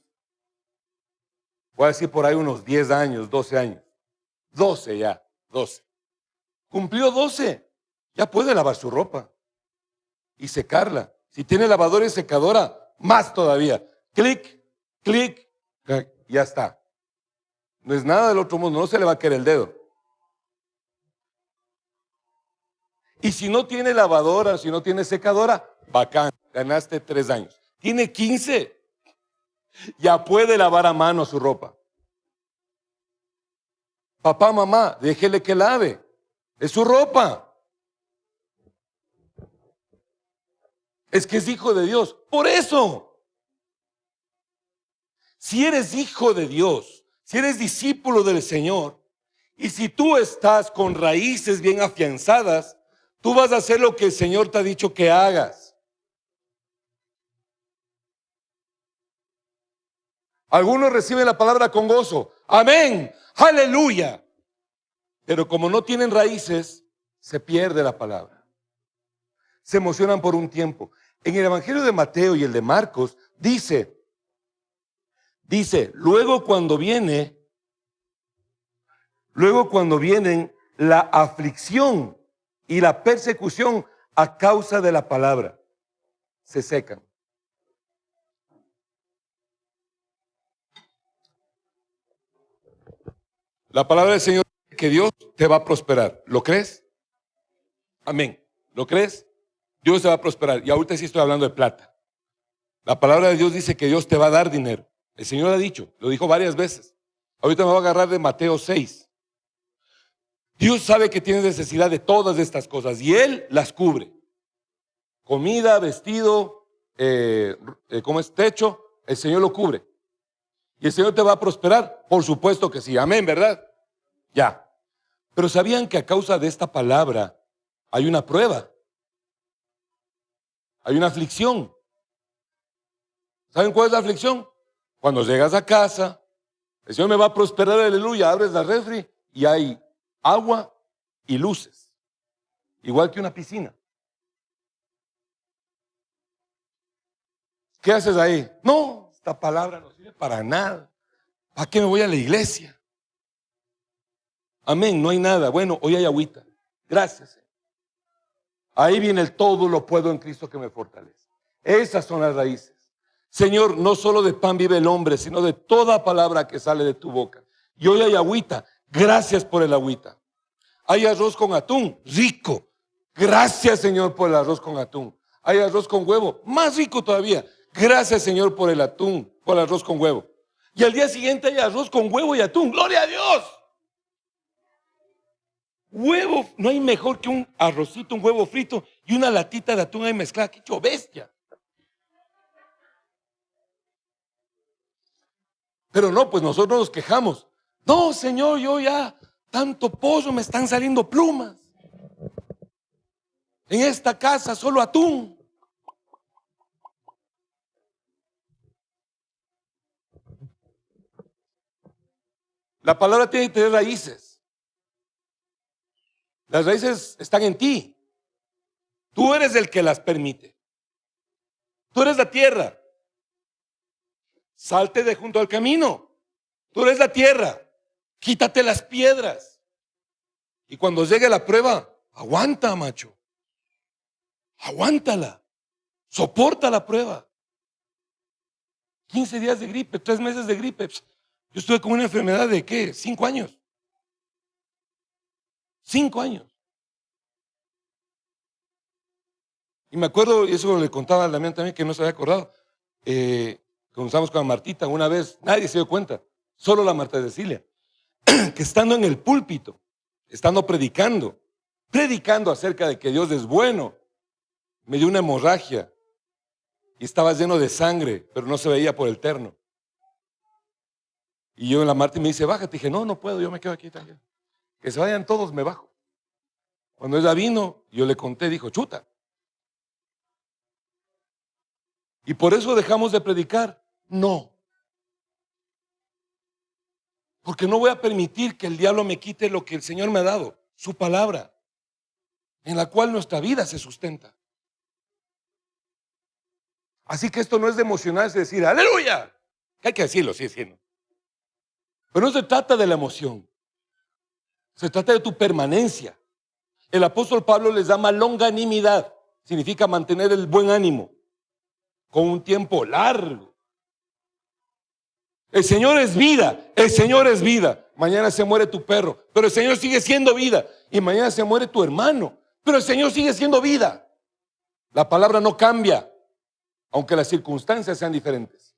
Voy a decir por ahí unos 10 años, 12 años. 12 ya, 12. Cumplió 12, ya puede lavar su ropa y secarla. Si tiene lavadora y secadora, más todavía. Clic, clic, ya está. No es nada del otro mundo, no se le va a caer el dedo. Y si no tiene lavadora, si no tiene secadora, bacán, ganaste 3 años. Tiene 15, ya puede lavar a mano su ropa. Papá, mamá, déjele que lave, es su ropa. Es que es hijo de Dios. Por eso, si eres hijo de Dios, si eres discípulo del Señor, y si tú estás con raíces bien afianzadas, tú vas a hacer lo que el Señor te ha dicho que hagas. Algunos reciben la palabra con gozo. Amén. Aleluya. Pero como no tienen raíces, se pierde la palabra. Se emocionan por un tiempo. En el Evangelio de Mateo y el de Marcos dice, luego cuando vienen la aflicción y la persecución a causa de la palabra, se secan. La palabra del Señor dice que Dios te va a prosperar. ¿Lo crees? Amén. ¿Lo crees? Dios te va a prosperar. Y ahorita sí estoy hablando de plata. La palabra de Dios dice que Dios te va a dar dinero. El Señor ha dicho, lo dijo varias veces. Ahorita me voy a agarrar de Mateo 6. Dios sabe que tienes necesidad de todas estas cosas y Él las cubre. Comida, vestido, ¿cómo es? Techo, el Señor lo cubre. ¿Y el Señor te va a prosperar? Por supuesto que sí. Amén, ¿verdad? Ya. Pero ¿sabían que a causa de esta palabra hay una prueba? Hay una aflicción. ¿Saben cuál es la aflicción? Cuando llegas a casa, el Señor me va a prosperar, aleluya, abres la refri y hay agua y luces. Igual que una piscina. ¿Qué haces ahí? No, esta palabra no sirve para nada. ¿Para qué me voy a la iglesia? Amén, no hay nada. Bueno, hoy hay agüita. Gracias, Señor. Ahí viene el todo lo puedo en Cristo que me fortalece. Esas son las raíces. Señor, no solo de pan vive el hombre, sino de toda palabra que sale de tu boca. Y hoy hay agüita. Gracias por el agüita. Hay arroz con atún, rico. Gracias, Señor, por el arroz con atún. Hay arroz con huevo, más rico todavía. Gracias, Señor, por el atún, por el arroz con huevo. Y al día siguiente hay arroz con huevo y atún. ¡Gloria a Dios! Huevo, no hay mejor que un arrocito, un huevo frito y una latita de atún ahí mezclada. ¡Qué hecho bestia! Pero no, pues nosotros nos quejamos. No, Señor, yo ya tanto pollo, me están saliendo plumas. En esta casa solo atún. La palabra tiene que tener raíces. Las raíces están en ti. Tú eres el que las permite. Tú eres la tierra. Salte de junto al camino. Tú eres la tierra. Quítate las piedras. Y cuando llegue la prueba, aguanta, macho. Aguántala. Soporta la prueba. 15 días de gripe, 3 meses de gripe. Yo estuve con una enfermedad de ¿qué? 5 años. 5 años. Y me acuerdo, y eso le contaba a Damián también, que no se había acordado. Comenzamos con la Martita una vez, nadie se dio cuenta, solo la Marta de Cecilia, que estando en el púlpito, estando predicando acerca de que Dios es bueno, me dio una hemorragia y estaba lleno de sangre, pero no se veía por el terno. Y yo en la Marta me dice, bájate. Dije, no puedo, yo me quedo aquí también. Que se vayan todos, me bajo. Cuando ella vino, yo le conté, dijo, chuta. Y por eso dejamos de predicar. No. Porque no voy a permitir que el diablo me quite lo que el Señor me ha dado, su palabra, en la cual nuestra vida se sustenta. Así que esto no es de emocionarse, decir, aleluya. Hay que decirlo, sí, no. Pero no se trata de la emoción. Se trata de tu permanencia. El apóstol Pablo les llama longanimidad. Significa mantener el buen ánimo con un tiempo largo. El Señor es vida, el Señor es vida. Mañana se muere tu perro, pero el Señor sigue siendo vida. Y mañana se muere tu hermano, pero el Señor sigue siendo vida. La palabra no cambia, aunque las circunstancias sean diferentes.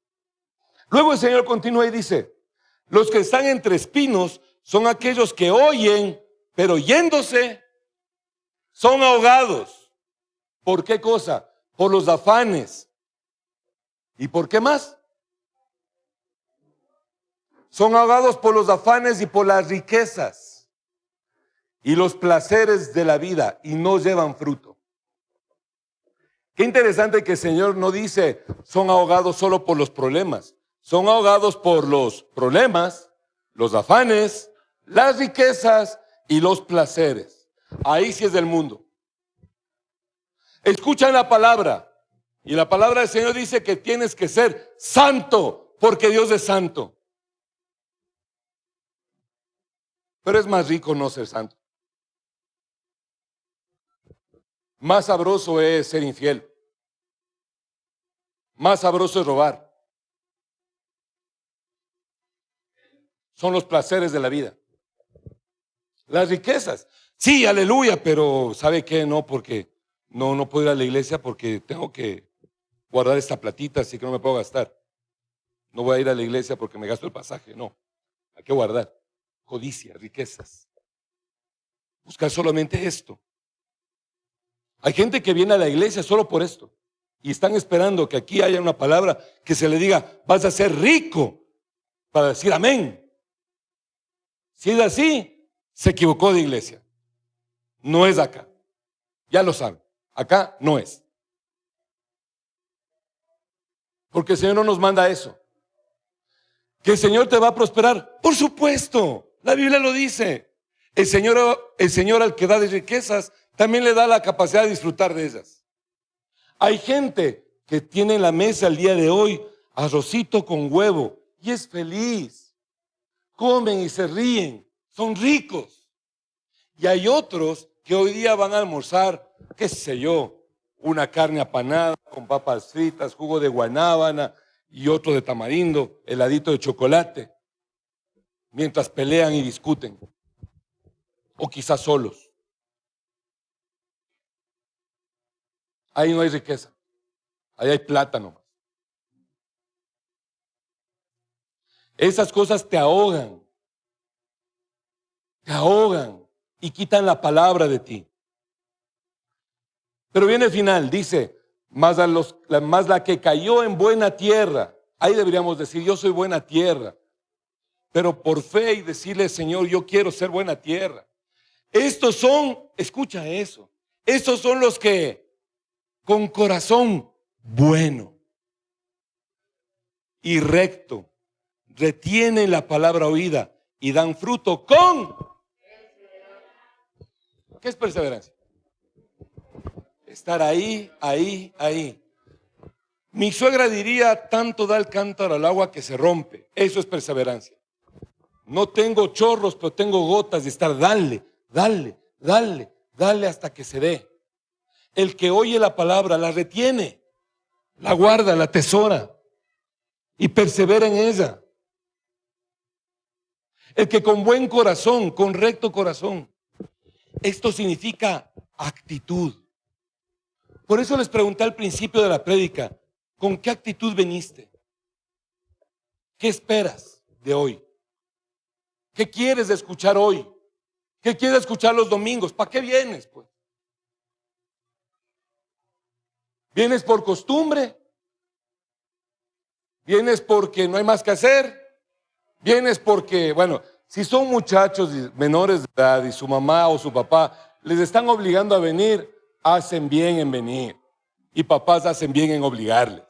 Luego el Señor continúa y dice, los que están entre espinos son aquellos que oyen, pero yéndose son ahogados. ¿Por qué cosa? Por los afanes. ¿Y por qué más? Son ahogados por los afanes y por las riquezas y los placeres de la vida y no llevan fruto. Qué interesante que el Señor no dice son ahogados solo por los problemas, son ahogados por los problemas, los afanes, las riquezas y los placeres. Ahí sí es del mundo. Escuchan la palabra y la palabra del Señor dice que tienes que ser santo porque Dios es santo. Pero es más rico no ser santo. Más sabroso es ser infiel. Más sabroso es robar. Son los placeres de la vida. Las riquezas. Sí, aleluya, pero ¿sabe qué? No, porque no puedo ir a la iglesia porque tengo que guardar esta platita, así que no me puedo gastar. No voy a ir a la iglesia porque me gasto el pasaje. No, hay que guardar. Codicia, riquezas. Buscar solamente esto. Hay gente que viene a la iglesia solo por esto. Y están esperando que aquí haya una palabra que se le diga, vas a ser rico, para decir amén. Si es así, se equivocó de iglesia. No es acá. Ya lo saben. Acá no es. Porque el Señor no nos manda eso. ¿Que el Señor te va a prosperar? Por supuesto. La Biblia lo dice. El Señor al que da de riquezas también le da la capacidad de disfrutar de ellas. Hay gente que tiene en la mesa el día de hoy arrocito con huevo y es feliz. Comen y se ríen, son ricos. Y hay otros que hoy día van a almorzar, qué sé yo, una carne apanada con papas fritas, jugo de guanábana y otro de tamarindo, heladito de chocolate, mientras pelean y discuten. O quizás solos. Ahí no hay riqueza, ahí hay plata nomás. Esas cosas te ahogan y quitan la palabra de ti. Pero viene el final, dice, más la que cayó en buena tierra. Ahí deberíamos decir, yo soy buena tierra. Pero por fe y decirle, Señor, yo quiero ser buena tierra. Estos son, escucha eso, estos son los que con corazón bueno y recto retienen la palabra oída y dan fruto con... ¿Qué es perseverancia? Estar ahí. Mi suegra diría, tanto da el cántaro al agua que se rompe. Eso es perseverancia. No tengo chorros, pero tengo gotas de estar, dale hasta que se dé. El que oye la palabra, la retiene, la guarda, la atesora y persevera en ella. El que con buen corazón, con recto corazón. Esto significa actitud. Por eso les pregunté al principio de la prédica, ¿con qué actitud viniste? ¿Qué esperas de hoy? ¿Qué quieres escuchar hoy? ¿Qué quieres escuchar los domingos? ¿Para qué vienes, pues? ¿Vienes por costumbre? ¿Vienes porque no hay más que hacer? ¿Vienes porque, bueno, si son muchachos menores de edad y su mamá o su papá les están obligando a venir, hacen bien en venir. Y papás hacen bien en obligarles.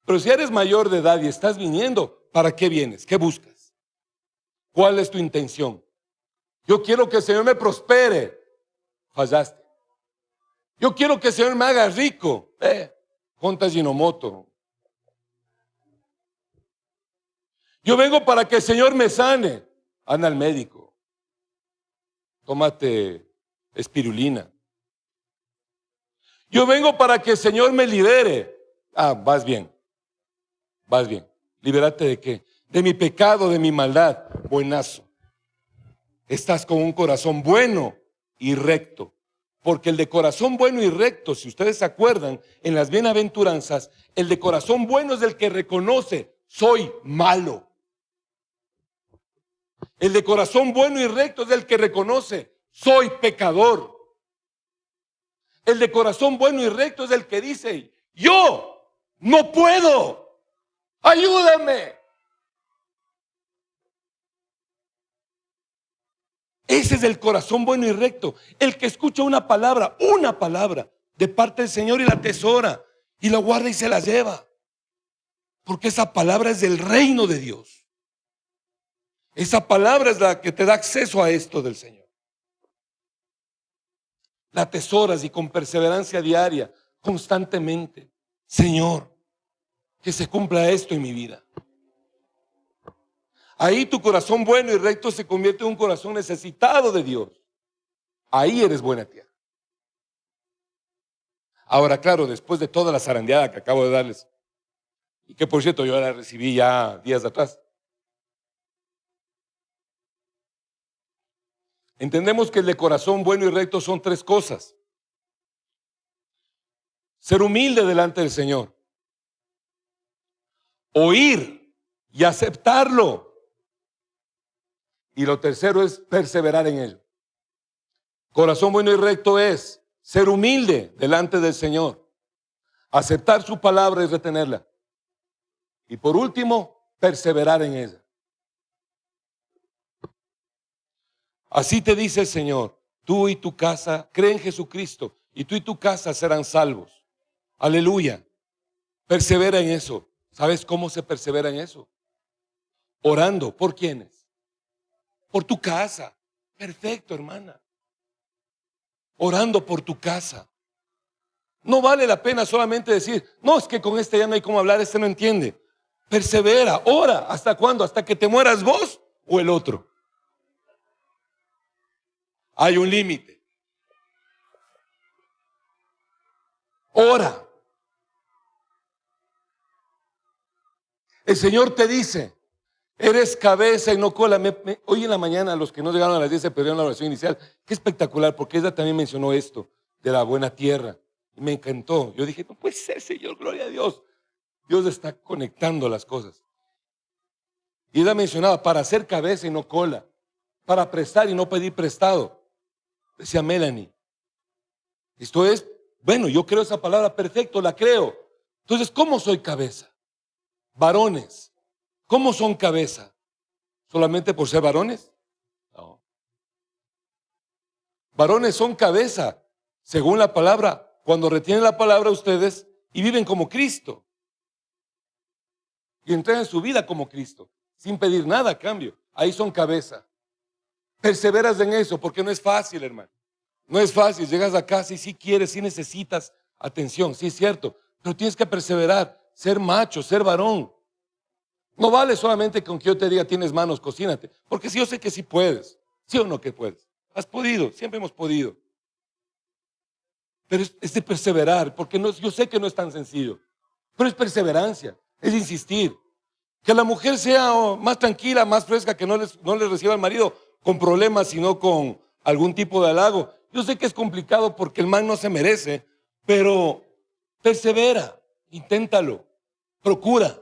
Pero si eres mayor de edad y estás viniendo, ¿para qué vienes? ¿Qué buscas? ¿Cuál es tu intención? Yo quiero que el Señor me prospere. Fallaste. Yo quiero que el Señor me haga rico. Conta Ginomoto. Yo vengo para que el Señor me sane. Anda al médico. Tómate espirulina. Yo vengo para que el Señor me libere. Vas bien. ¿Libérate de qué? De mi pecado, de mi maldad. Buenazo. Estás con un corazón bueno y recto. Porque el de corazón bueno y recto, si ustedes se acuerdan, en las bienaventuranzas, el de corazón bueno es el que reconoce, soy malo. El de corazón bueno y recto es el que reconoce, soy pecador. El de corazón bueno y recto es el que dice, yo no puedo, ayúdame. Ese es el corazón bueno y recto, el que escucha una palabra de parte del Señor y la atesora y la guarda y se la lleva. Porque esa palabra es del reino de Dios. Esa palabra es la que te da acceso a esto del Señor. La atesoras y con perseverancia diaria, constantemente. Señor, que se cumpla esto en mi vida. Ahí tu corazón bueno y recto se convierte en un corazón necesitado de Dios. Ahí eres buena tierra. Ahora, claro, después de toda la zarandeada que acabo de darles, y que por cierto yo la recibí ya días atrás, entendemos que el de corazón bueno y recto son tres cosas. Ser humilde delante del Señor, oír y aceptarlo, y lo tercero es perseverar en ello. Corazón bueno y recto es ser humilde delante del Señor, aceptar su palabra y retenerla, y por último, perseverar en ella. Así te dice el Señor: tú y tu casa creen en Jesucristo, y tú y tu casa serán salvos. Aleluya. Persevera en eso. ¿Sabes cómo se persevera en eso? Orando. ¿Por quiénes? Por tu casa. Perfecto, hermana. Orando por tu casa. No vale la pena solamente decir: no, es que con este ya no hay cómo hablar, este no entiende. Persevera, ora. ¿Hasta cuándo? ¿Hasta que te mueras vos o el otro? Hay un límite. Ora. El Señor te dice: eres cabeza y no cola. Hoy en la mañana, los que no llegaron a las 10 se perdieron la oración inicial. Qué espectacular, porque ella también mencionó esto de la buena tierra. Y me encantó. Yo dije: no puede ser, Señor, gloria a Dios. Dios está conectando las cosas. Y ella mencionaba: para ser cabeza y no cola, para prestar y no pedir prestado. Decía Melanie. Esto es, bueno, yo creo esa palabra, perfecto, la creo. Entonces, ¿cómo soy cabeza? Varones, ¿cómo son cabeza? ¿Solamente por ser varones? No. Varones son cabeza, según la palabra, cuando retienen la palabra ustedes y viven como Cristo. Y entregan su vida como Cristo, sin pedir nada a cambio. Ahí son cabeza. Perseveras en eso, porque no es fácil, hermano. No es fácil. Llegas a casa y sí quieres, sí necesitas atención, sí es cierto, pero tienes que perseverar, ser macho, ser varón. No vale solamente con que yo te diga: tienes manos, cocínate, porque sí, yo sé que sí puedes, sí o no que puedes. Has podido, siempre hemos podido. Pero es de perseverar, porque no, yo sé que no es tan sencillo, pero es perseverancia, es insistir. Que la mujer sea más tranquila, más fresca, que no les reciba al marido con problemas, sino con algún tipo de halago. Yo sé que es complicado porque el man no se merece, pero persevera, inténtalo, procura.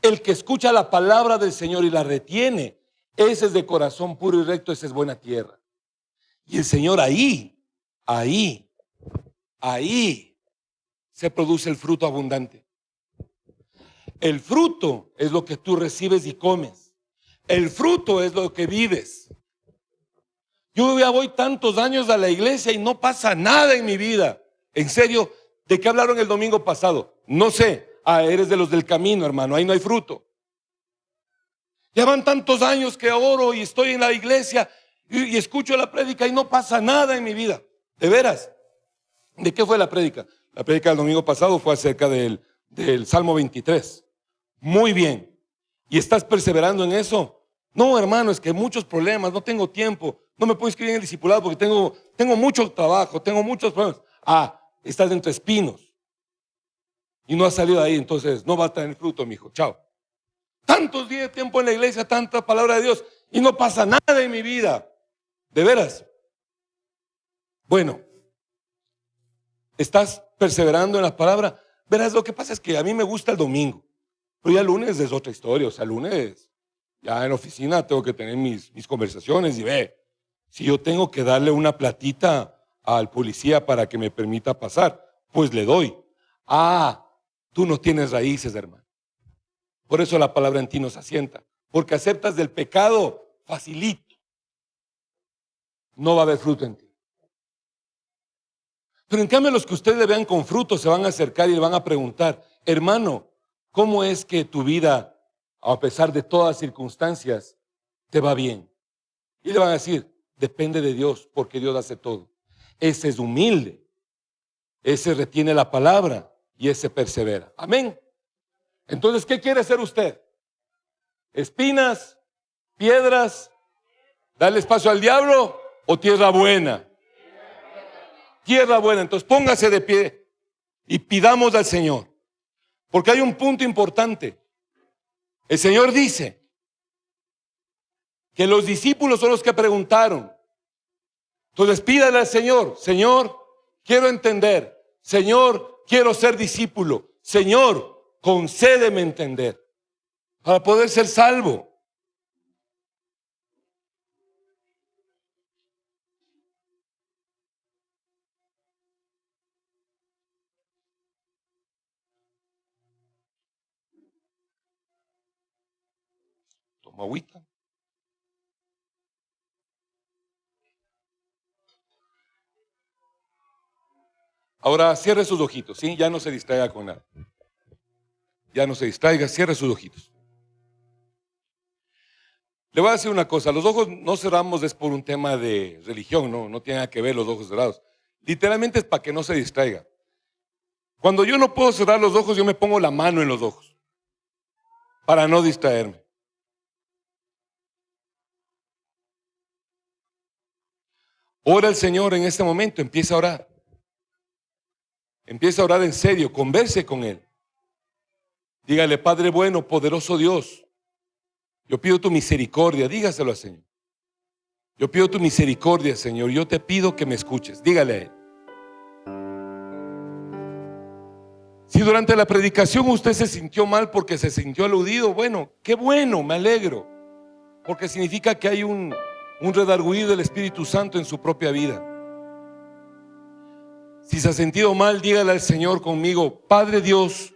El que escucha la palabra del Señor y la retiene, ese es de corazón puro y recto, ese es buena tierra. Y el Señor ahí se produce el fruto abundante. El fruto es lo que tú recibes y comes. El fruto es lo que vives. Yo ya voy tantos años a la iglesia y no pasa nada en mi vida. En serio, ¿de qué hablaron el domingo pasado? No sé. Eres de los del camino, hermano, ahí no hay fruto. Ya van tantos años que oro y estoy en la iglesia y escucho la prédica y no pasa nada en mi vida. ¿De veras? ¿De qué fue la prédica? La prédica del domingo pasado fue acerca del Salmo 23. Muy bien. ¿Y estás perseverando en eso? No, hermano, es que muchos problemas, no tengo tiempo, no me puedo inscribir en el discipulado porque tengo mucho trabajo, tengo muchos problemas. Estás entre espinos y no has salido de ahí, entonces no va a tener fruto, mijo. Chao. Tantos días de tiempo en la iglesia, tanta palabra de Dios y no pasa nada en mi vida. ¿De veras? Bueno, ¿estás perseverando en la palabra? Verás, lo que pasa es que a mí me gusta el domingo, pero ya el lunes es otra historia. O sea, el lunes ya en la oficina tengo que tener mis conversaciones y si yo tengo que darle una platita al policía para que me permita pasar, pues le doy. Tú no tienes raíces, hermano. Por eso la palabra en ti nos asienta, porque aceptas del pecado facilito. No va a haber fruto en ti. Pero en cambio los que ustedes le vean con fruto se van a acercar y le van a preguntar: hermano, ¿cómo es que tu vida, a pesar de todas las circunstancias, te va bien? Y le van a decir, depende de Dios, porque Dios hace todo. Ese es humilde, ese retiene la palabra y ese persevera. Amén. Entonces, ¿qué quiere hacer usted? ¿Espinas, piedras, darle espacio al diablo o tierra buena? Tierra buena. Entonces póngase de pie y pidamos al Señor, porque hay un punto importante. El Señor dice que los discípulos son los que preguntaron. Entonces pídale al Señor, Señor, quiero entender. Señor, quiero ser discípulo. Señor, concédeme entender para poder ser salvo. Toma agüita. Ahora cierre sus ojitos, ¿sí? Ya no se distraiga con nada. Ya no se distraiga, cierre sus ojitos. Le voy a decir una cosa, los ojos no cerramos es por un tema de religión, no tiene nada que ver los ojos cerrados. Literalmente es para que no se distraiga. Cuando yo no puedo cerrar los ojos, yo me pongo la mano en los ojos para no distraerme. Ora al Señor en este momento, empieza a orar. Empieza a orar en serio, converse con Él. Dígale, Padre bueno, poderoso Dios, yo pido tu misericordia, dígaselo al Señor. Yo pido tu misericordia, Señor, yo te pido que me escuches, dígale a Él. Si durante la predicación usted se sintió mal porque se sintió aludido, bueno, qué bueno, me alegro, porque significa que hay un redarguir del Espíritu Santo en su propia vida. Si se ha sentido mal, dígale al Señor conmigo, Padre Dios,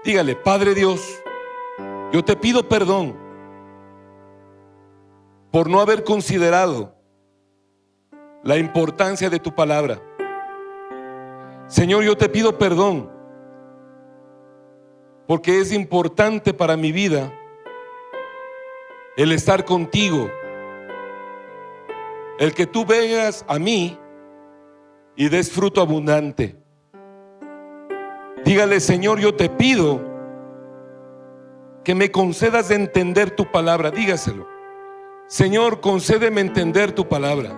dígale, Padre Dios, yo te pido perdón por no haber considerado la importancia de tu palabra. Señor, yo te pido perdón porque es importante para mi vida el estar contigo, el que tú vengas a mí y des fruto abundante. Dígale, Señor, yo te pido que me concedas de entender tu palabra. Dígaselo. Señor, concédeme entender tu palabra.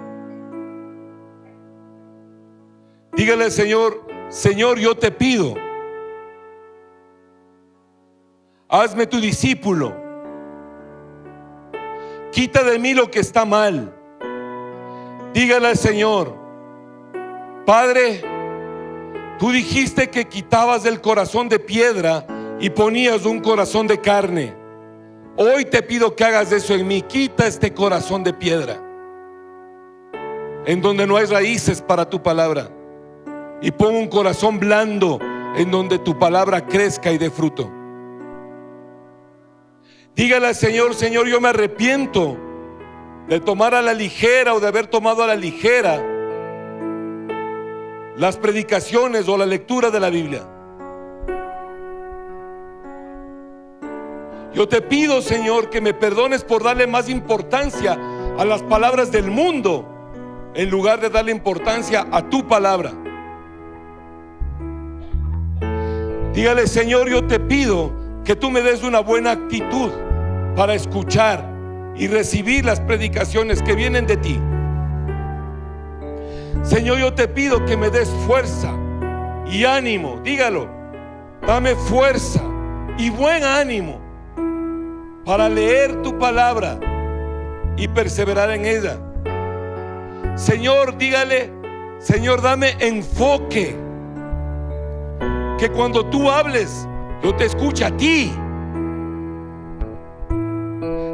Dígale al Señor, Señor, yo te pido, hazme tu discípulo. Quita de mí lo que está mal. Dígale al Señor, Padre, tú dijiste que quitabas el corazón de piedra y ponías un corazón de carne. Hoy te pido que hagas eso en mí. Quita este corazón de piedra en donde no hay raíces para tu palabra, y pon un corazón blando en donde tu palabra crezca y dé fruto. Dígale al Señor, Señor, yo me arrepiento de tomar a la ligera o de haber tomado a la ligera las predicaciones o la lectura de la Biblia. Yo te pido, Señor, que me perdones por darle más importancia a las palabras del mundo en lugar de darle importancia a tu palabra. Dígale, Señor, yo te pido que tú me des una buena actitud para escuchar y recibir las predicaciones que vienen de ti. Señor, yo te pido que me des fuerza y ánimo. Dígalo, dame fuerza y buen ánimo para leer tu palabra y perseverar en ella. Señor, dígale, Señor, dame enfoque, que cuando tú hables yo te escuche a ti.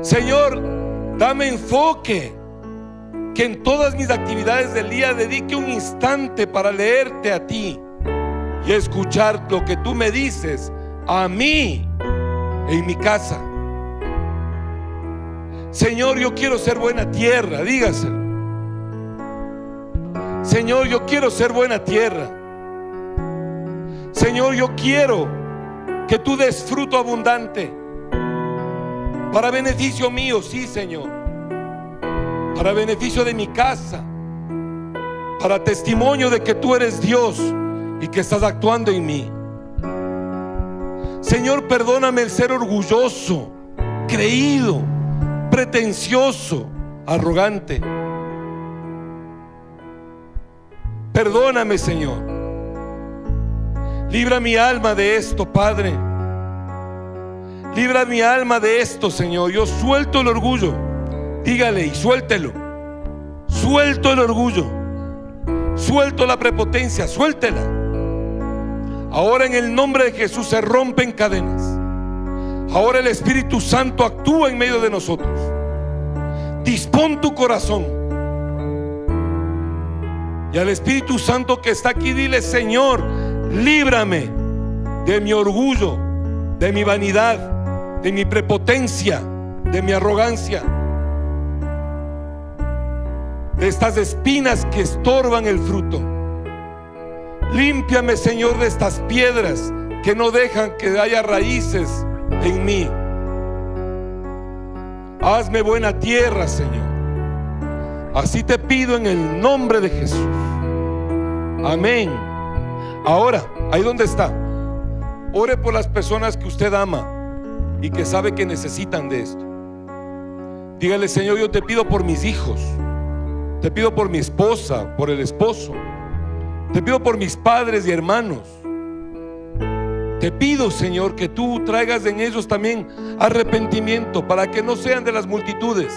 Señor, dame enfoque, que en todas mis actividades del día dedique un instante para leerte a ti y escuchar lo que tú me dices a mí en mi casa. Señor, yo quiero ser buena tierra, dígaselo. Señor, yo quiero ser buena tierra. Señor, yo quiero que tú des fruto abundante para beneficio mío, sí, Señor, para beneficio de mi casa, para testimonio de que tú eres Dios y que estás actuando en mí. Señor, perdóname el ser orgulloso, creído, pretencioso, arrogante. Perdóname, Señor. Libra mi alma de esto, Padre. Libra mi alma de esto, Señor. Yo suelto el orgullo. Dígale y suéltelo. Suelto el orgullo. Suelto la prepotencia. Suéltela. Ahora en el nombre de Jesús se rompen cadenas. Ahora el Espíritu Santo actúa en medio de nosotros. Dispón tu corazón. Y al Espíritu Santo que está aquí, dile: Señor, líbrame de mi orgullo, de mi vanidad, de mi prepotencia, de mi arrogancia, de estas espinas que estorban el fruto. Límpiame, Señor, de estas piedras que no dejan que haya raíces en mí. Hazme buena tierra, Señor. Así te pido en el nombre de Jesús. Amén. Ahora, ahí donde está, ore por las personas que usted ama y que sabe que necesitan de esto. Dígale: Señor, yo te pido por mis hijos, te pido por mi esposa, por el esposo, te pido por mis padres y hermanos. Te pido, Señor, que tú traigas en ellos también arrepentimiento, para que no sean de las multitudes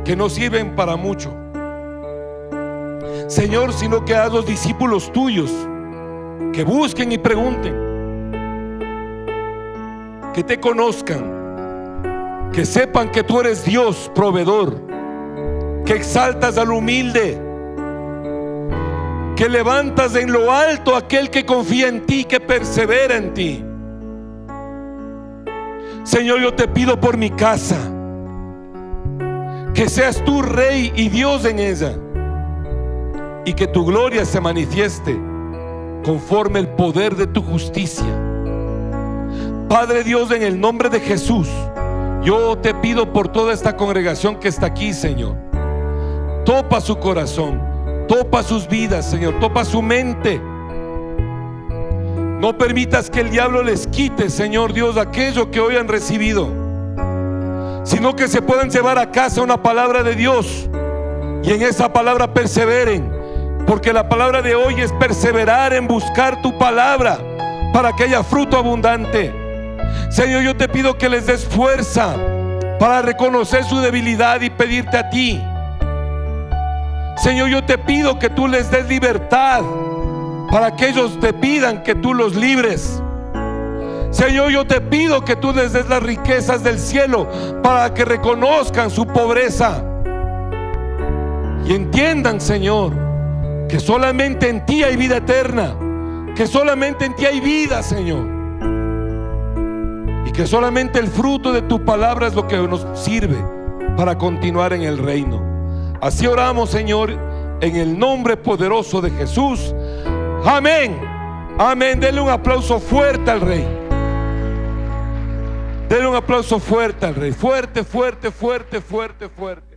que no sirven para mucho, Señor, sino que haz los discípulos tuyos que busquen y pregunten, que te conozcan, que sepan que tú eres Dios proveedor, que exaltas al humilde, que levantas en lo alto a aquel que confía en ti, que persevera en ti. Señor, yo te pido por mi casa, que seas tú Rey y Dios en ella, y que tu gloria se manifieste conforme el poder de tu justicia. Padre Dios, en el nombre de Jesús, yo te pido por toda esta congregación que está aquí, Señor. Topa su corazón, topa sus vidas, Señor, topa su mente. No permitas que el diablo les quite, Señor Dios, aquello que hoy han recibido, sino que se puedan llevar a casa una palabra de Dios y en esa palabra perseveren, porque la palabra de hoy es perseverar en buscar tu palabra para que haya fruto abundante. Señor, yo te pido que les des fuerza para reconocer su debilidad y pedirte a ti. Señor, yo te pido que tú les des libertad para que ellos te pidan que tú los libres. Señor, yo te pido que tú les des las riquezas del cielo para que reconozcan su pobreza y entiendan, Señor, que solamente en ti hay vida eterna, que solamente en ti hay vida, Señor, y que solamente el fruto de tu palabra es lo que nos sirve para continuar en el reino. Así oramos, Señor, en el nombre poderoso de Jesús. Amén. Amén. Denle un aplauso fuerte al Rey. Denle un aplauso fuerte al Rey. Fuerte, fuerte, fuerte, fuerte, fuerte.